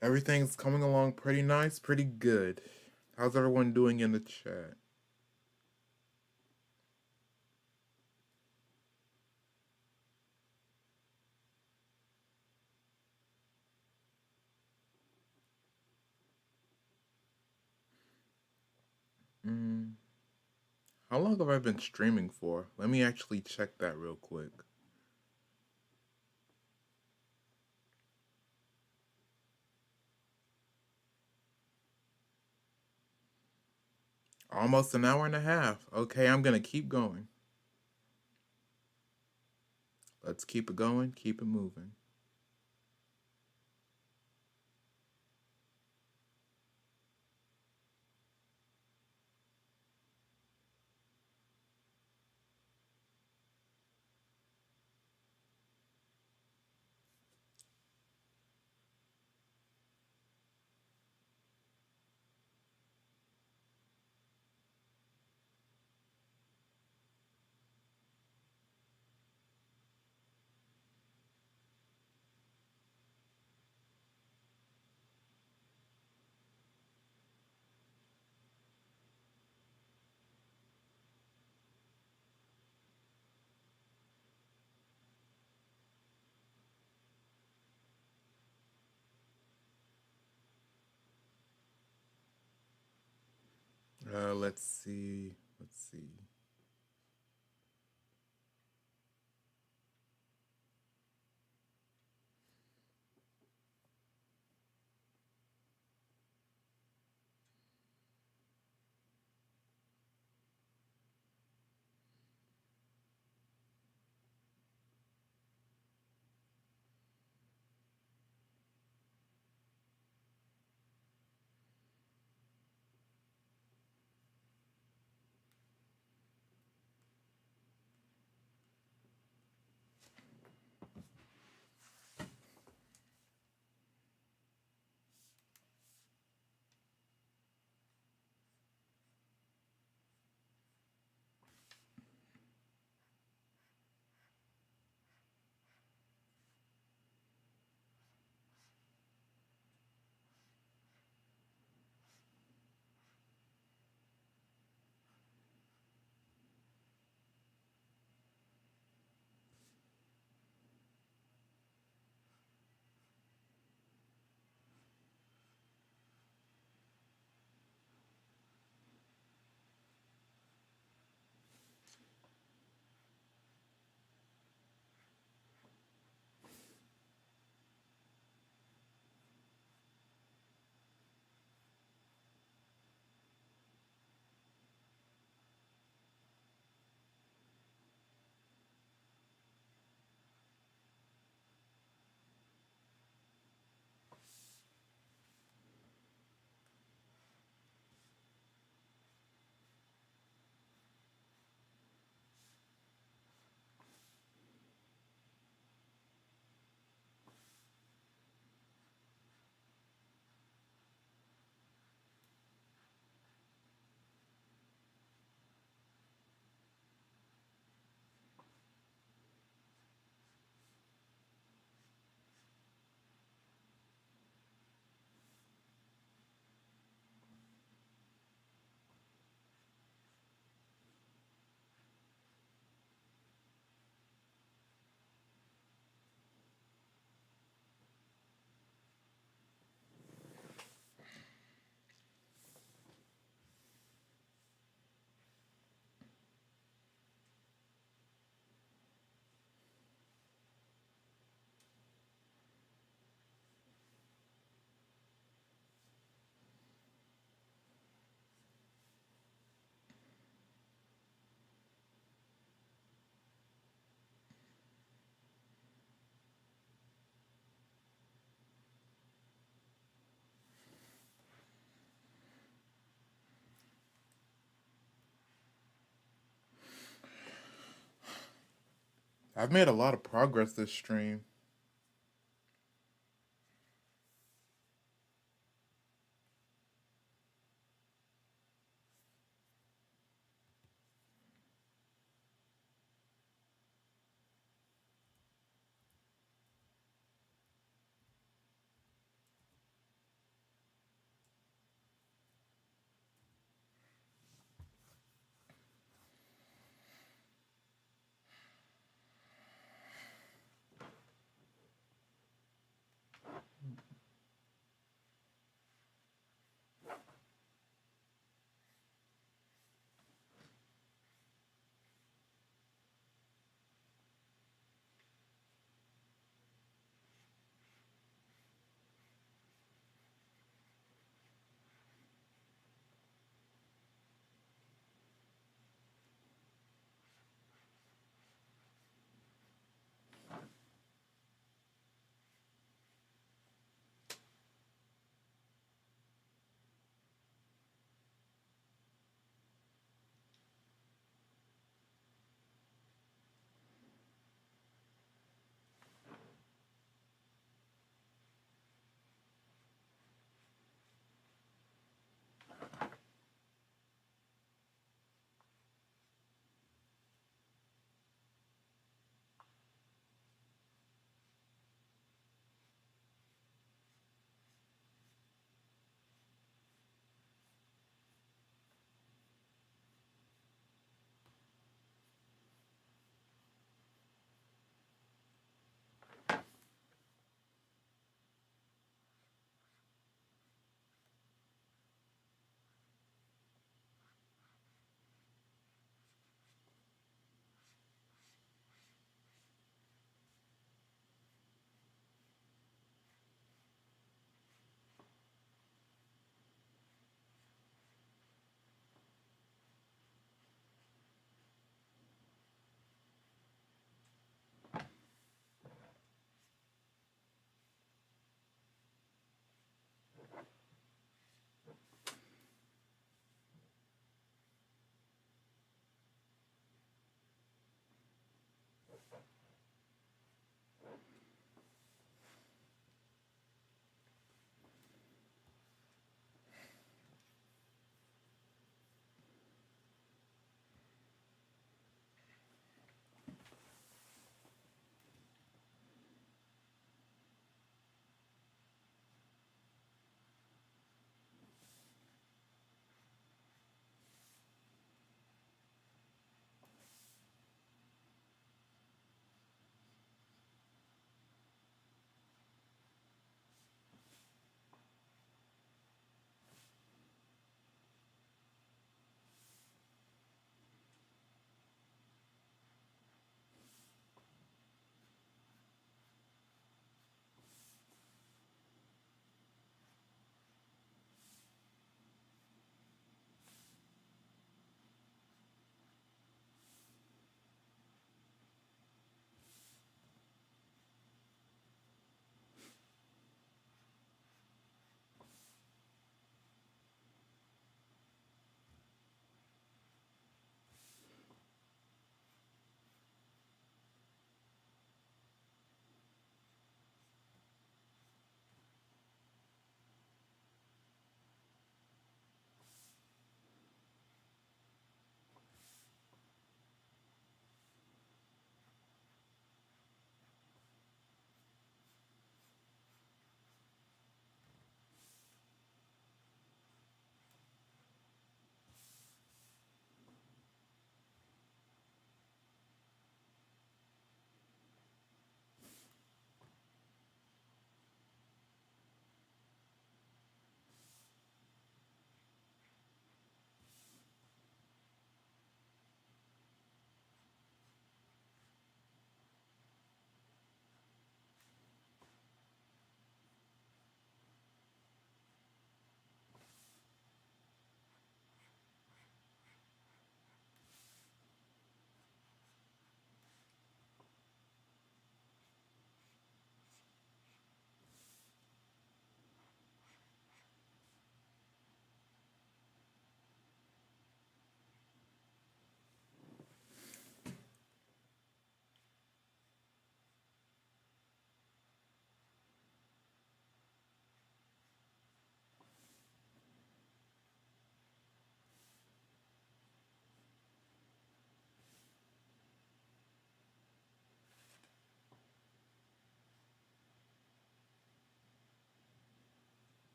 Everything's coming along pretty nice, pretty good. How's everyone doing in the chat? Mm, how long have I been streaming for? Let me actually check that real quick. Almost an hour and a half. Okay, I'm gonna keep going. Let's keep it going, keep it moving. Let's see. Let's see. I've made a lot of progress this stream.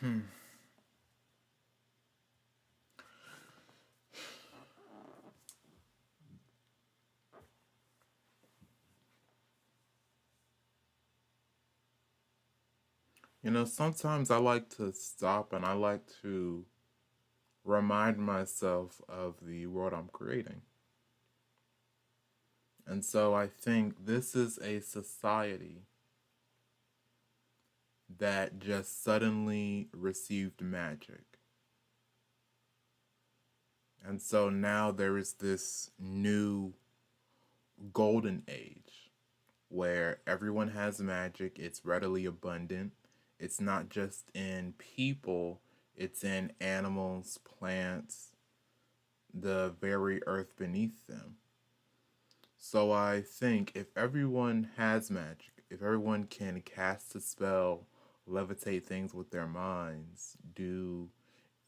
Hmm. Sometimes I like to stop and I like to remind myself of the world I'm creating. And so I think this is a society that just suddenly received magic. And so now there is this new golden age where everyone has magic, it's readily abundant. It's not just in people, it's in animals, plants, the very earth beneath them. So I think if everyone has magic, if everyone can cast a spell, levitate things with their minds, do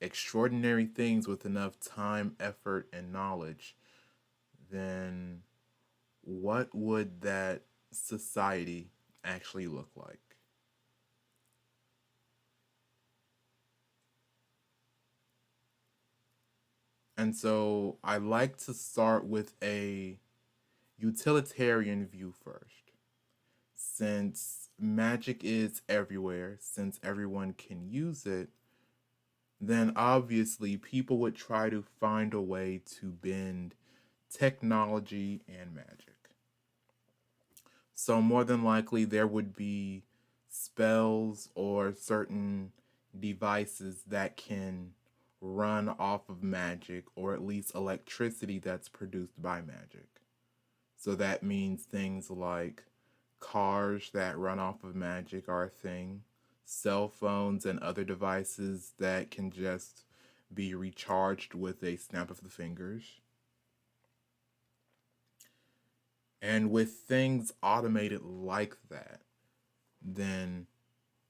extraordinary things with enough time, effort, and knowledge, then what would that society actually look like? And so I like to start with a utilitarian view first. Since magic is everywhere, since everyone can use it, then obviously people would try to find a way to bend technology and magic. So, more than likely, there would be spells or certain devices that can run off of magic or at least electricity that's produced by magic. So, that means things like cars that run off of magic are a thing, cell phones and other devices that can just be recharged with a snap of the fingers. And with things automated like that, then,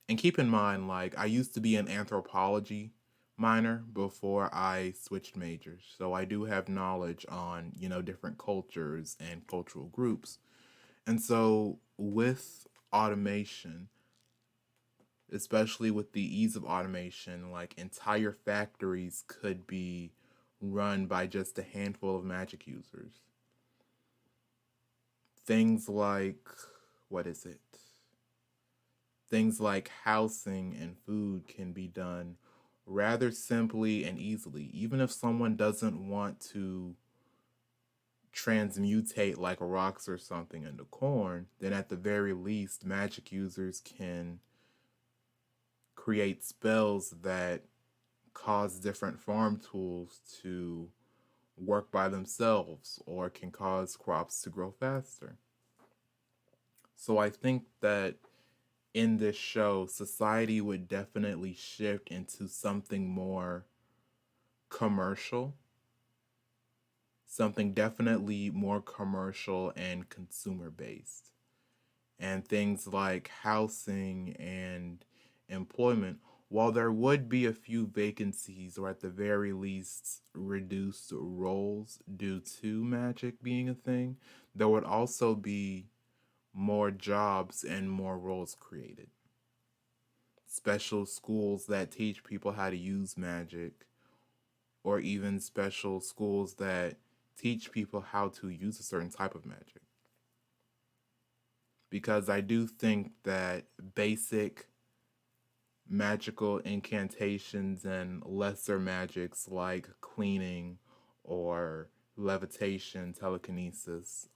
and keep in mind, like, I used to be an anthropology minor before I switched majors. So I do have knowledge on, different cultures and cultural groups. And so with automation, especially with the ease of automation, like entire factories could be run by just a handful of magic users. Things like, what is it? Things like housing and food can be done rather simply and easily. Even if someone doesn't want to transmutate like rocks or something into corn, then at the very least, magic users can create spells that cause different farm tools to work by themselves or can cause crops to grow faster. So I think that in this show, society would definitely shift into something more commercial, something definitely more commercial and consumer based. And things like housing and employment, while there would be a few vacancies or at the very least reduced roles due to magic being a thing, there would also be more jobs and more roles created. Special schools that teach people how to use magic, or even special schools that teach people how to use a certain type of magic. Because I do think that basic magical incantations and lesser magics like cleaning or levitation, telekinesis,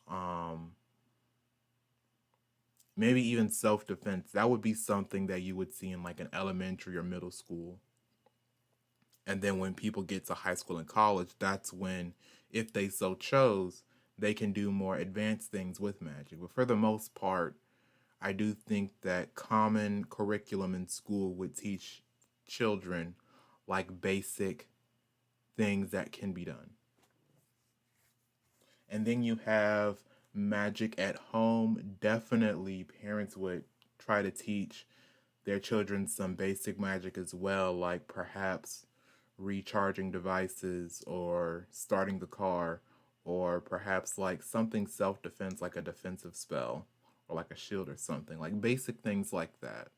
maybe even self defense, that would be something that you would see in like an elementary or middle school. And then when people get to high school and college, that's when, if they so chose, they can do more advanced things with magic. But for the most part, I do think that common curriculum in school would teach children like basic things that can be done. And then you have magic at home. Definitely, parents would try to teach their children some basic magic as well, like perhaps recharging devices or starting the car, or perhaps like something self defense, like a defensive spell or like a shield or something, like basic things like that.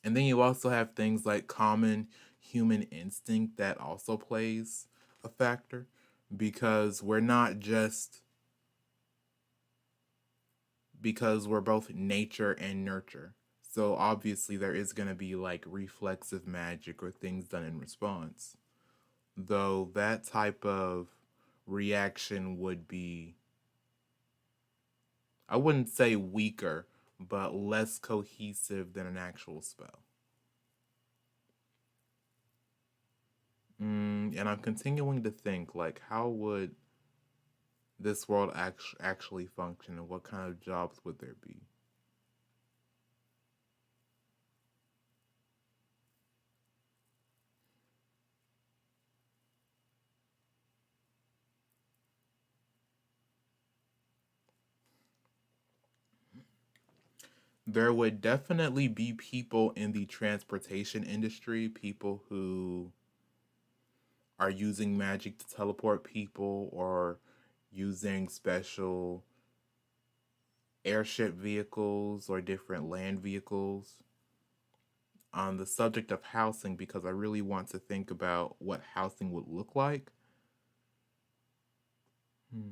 And then you also have things like common human instinct that also plays a factor, because we're not just because we're both nature and nurture. So obviously there is going to be like reflexive magic or things done in response. Though that type of reaction would be, I wouldn't say weaker, but less cohesive than an actual spell. And I'm continuing to think, like, how would this world actually function, and what kind of jobs would there be? There would definitely be people in the transportation industry, people who are using magic to teleport people or using special airship vehicles or different land vehicles. On the subject of housing, because I really want to think about what housing would look like. Hmm.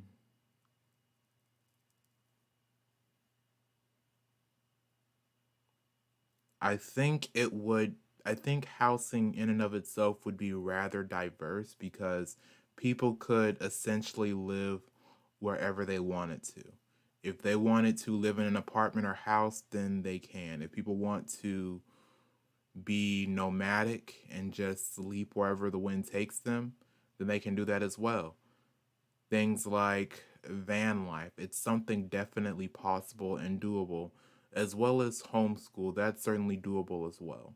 I think it would. I think housing in and of itself would be rather diverse, because people could essentially live wherever they wanted to. If they wanted to live in an apartment or house, then they can. If people want to be nomadic and just sleep wherever the wind takes them, then they can do that as well. Things like van life, it's something definitely possible and doable, as well as homeschool. That's certainly doable as well,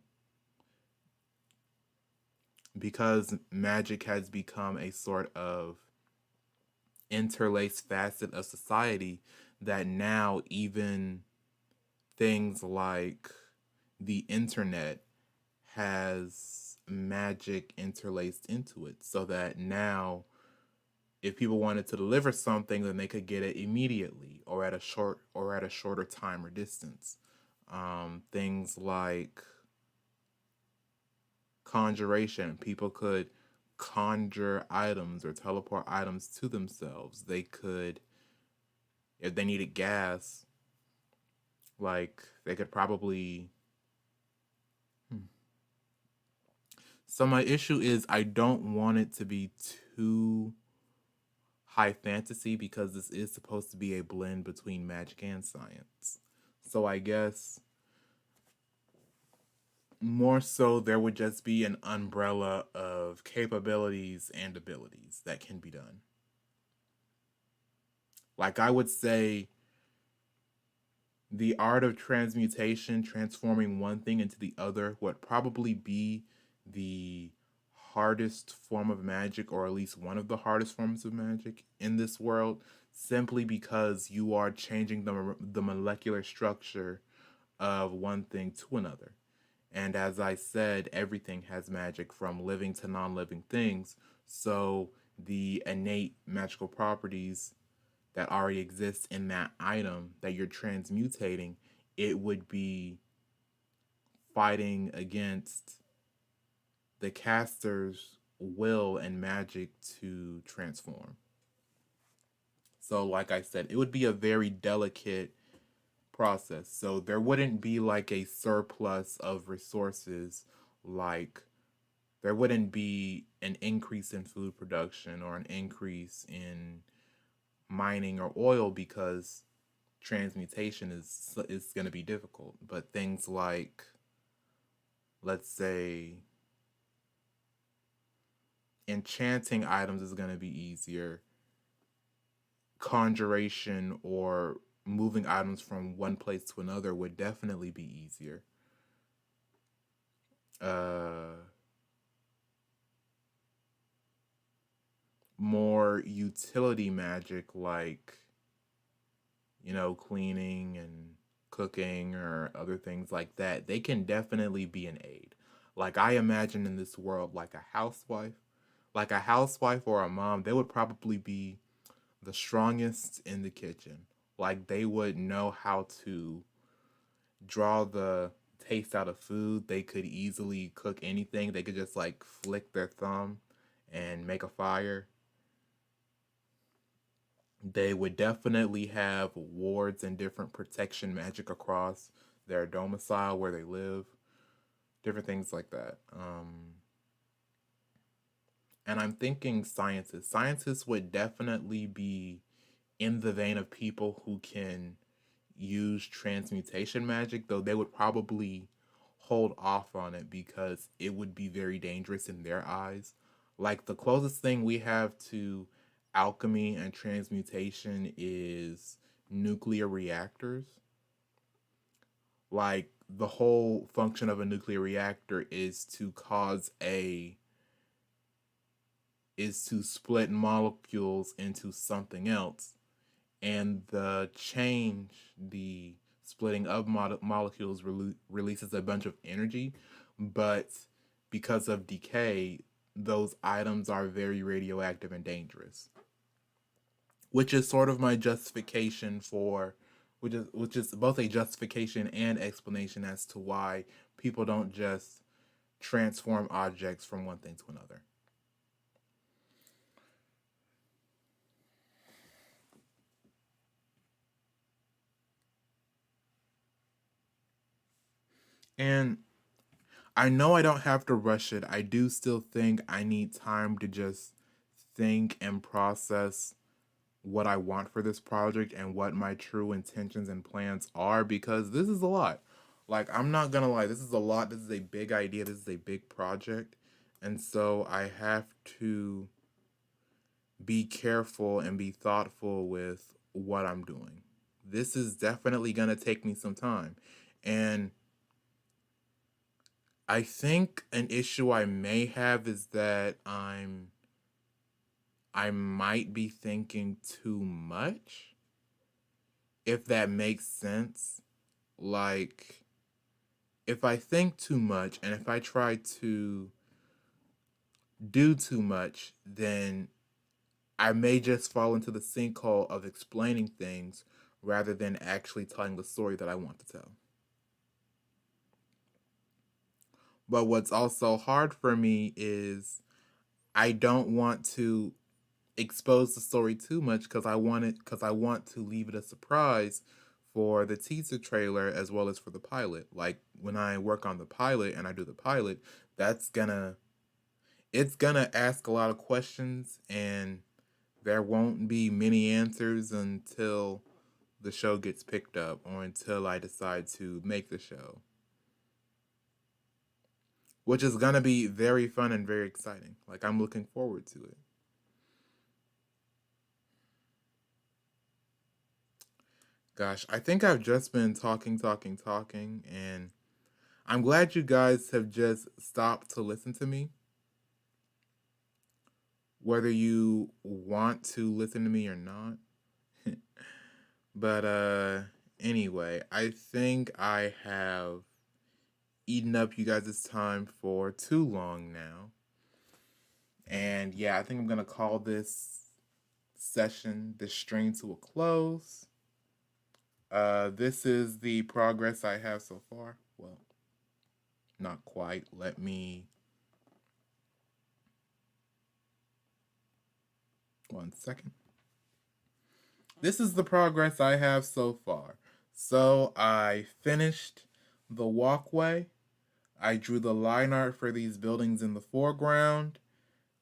because magic has become a sort of interlaced facet of society, that now even things like the internet has magic interlaced into it, so that now if people wanted to deliver something, then they could get it immediately or at a shorter time or distance. Things like conjuration, people could conjure items or teleport items to themselves. They could, if they needed gas, like they could probably. Hmm. So my issue is I don't want it to be too high fantasy, because this is supposed to be a blend between magic and science. So I guess more so there would just be an umbrella of capabilities and abilities that can be done. Like I would say the art of transmutation, transforming one thing into the other, would probably be the hardest form of magic, or at least one of the hardest forms of magic in this world, simply because you are changing the molecular structure of one thing to another. And as I said, everything has magic from living to non living things. So the innate magical properties that already exist in that item that you're transmutating, it would be fighting against the caster's will and magic to transform. So, like I said, it would be a very delicate process. So, there wouldn't be like a surplus of resources, like there wouldn't be an increase in food production or an increase in mining or oil, because transmutation is going to be difficult. But things like, let's say, enchanting items is going to be easier. Conjuration or moving items from one place to another would definitely be easier. Uh, More utility magic, like, cleaning and cooking or other things like that, they can definitely be an aid. Like I imagine in this world, like a housewife or a mom, they would probably be the strongest in the kitchen. Like they would know how to draw the taste out of food. They could easily cook anything. They could just like flick their thumb and make a fire. They would definitely have wards and different protection magic across their domicile where they live, different things like that. And I'm thinking scientists. Scientists would definitely be in the vein of people who can use transmutation magic, though they would probably hold off on it because it would be very dangerous in their eyes. Like the closest thing we have to alchemy and transmutation is nuclear reactors. Like the whole function of a nuclear reactor is to split molecules into something else, and the splitting of molecules releases a bunch of energy, but because of decay, those items are very radioactive and dangerous. Which is sort of my justification for, which is both a justification and explanation as to why people don't just transform objects from one thing to another. And I know I don't have to rush it. I do still think I need time to just think and process what I want for this project and what my true intentions and plans are, because this is a lot. Like, I'm not gonna lie, this is a lot. This is a big idea. This is a big project. And so I have to be careful and be thoughtful with what I'm doing. This is definitely gonna take me some time. And I think an issue I may have is that I might be thinking too much, if that makes sense. Like, if I think too much and if I try to do too much, then I may just fall into the sinkhole of explaining things rather than actually telling the story that I want to tell. But what's also hard for me is I don't want to expose the story too much because I want to leave it a surprise for the teaser trailer as well as for the pilot. Like when I work on the pilot and I do the pilot, that's gonna it's gonna ask a lot of questions, and there won't be many answers until the show gets picked up or until I decide to make the show, which is gonna be very fun and very exciting. Like I'm looking forward to it. Gosh, I think I've just been talking, talking, talking, and I'm glad you guys have just stopped to listen to me. Whether you want to listen to me or not. But anyway, I think I have eaten up you guys' time for too long now. And yeah, I think I'm gonna call this stream to a close. This is the progress I have so far. Well, not quite. Let me 1 second. This is the progress I have so far. So I finished the walkway. I drew the line art for these buildings in the foreground.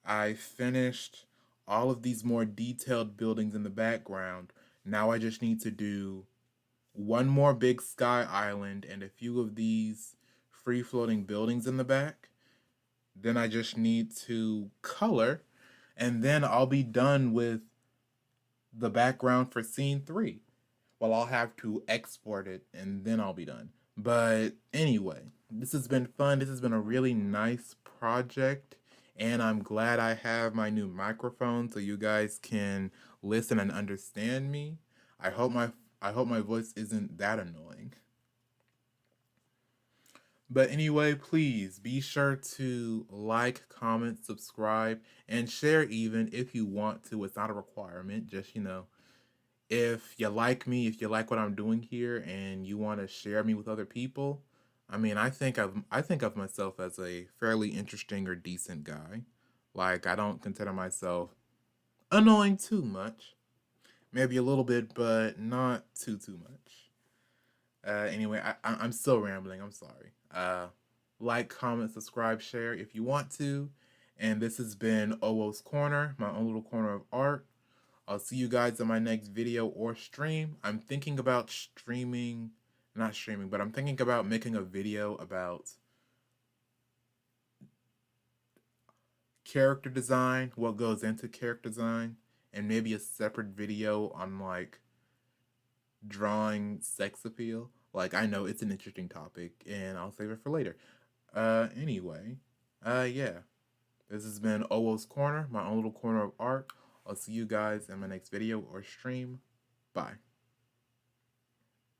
I finished all of these more detailed buildings in the background. Now I just need to do one more big sky island and a few of these free floating buildings in the back. Then I just need to color, and then I'll be done with the background for scene 3. Well, I'll have to export it and then I'll be done. But anyway, this has been fun. This has been a really nice project. And I'm glad I have my new microphone so you guys can listen and understand me. I hope my I hope my voice isn't that annoying. But anyway, please be sure to like, comment, subscribe, and share even if you want to. It's not a requirement. Just, if you like me, if you like what I'm doing here, and you want to share me with other people, I mean, I think of myself as a fairly interesting or decent guy. Like, I don't consider myself annoying too much. Maybe a little bit, but not too much. Anyway, I'm still rambling. I'm sorry. Like, comment, subscribe, share if you want to. And this has been Owoh's Corner, my own little corner of art. I'll see you guys in my next video or stream. I'm thinking about streaming, not streaming, but I'm thinking about making a video about character design, what goes into character design, and maybe a separate video on like drawing sex appeal. Like, I know it's an interesting topic and I'll save it for later. Anyway, yeah. This has been Owoh's Corner, my own little corner of art. I'll see you guys in my next video or stream. Bye.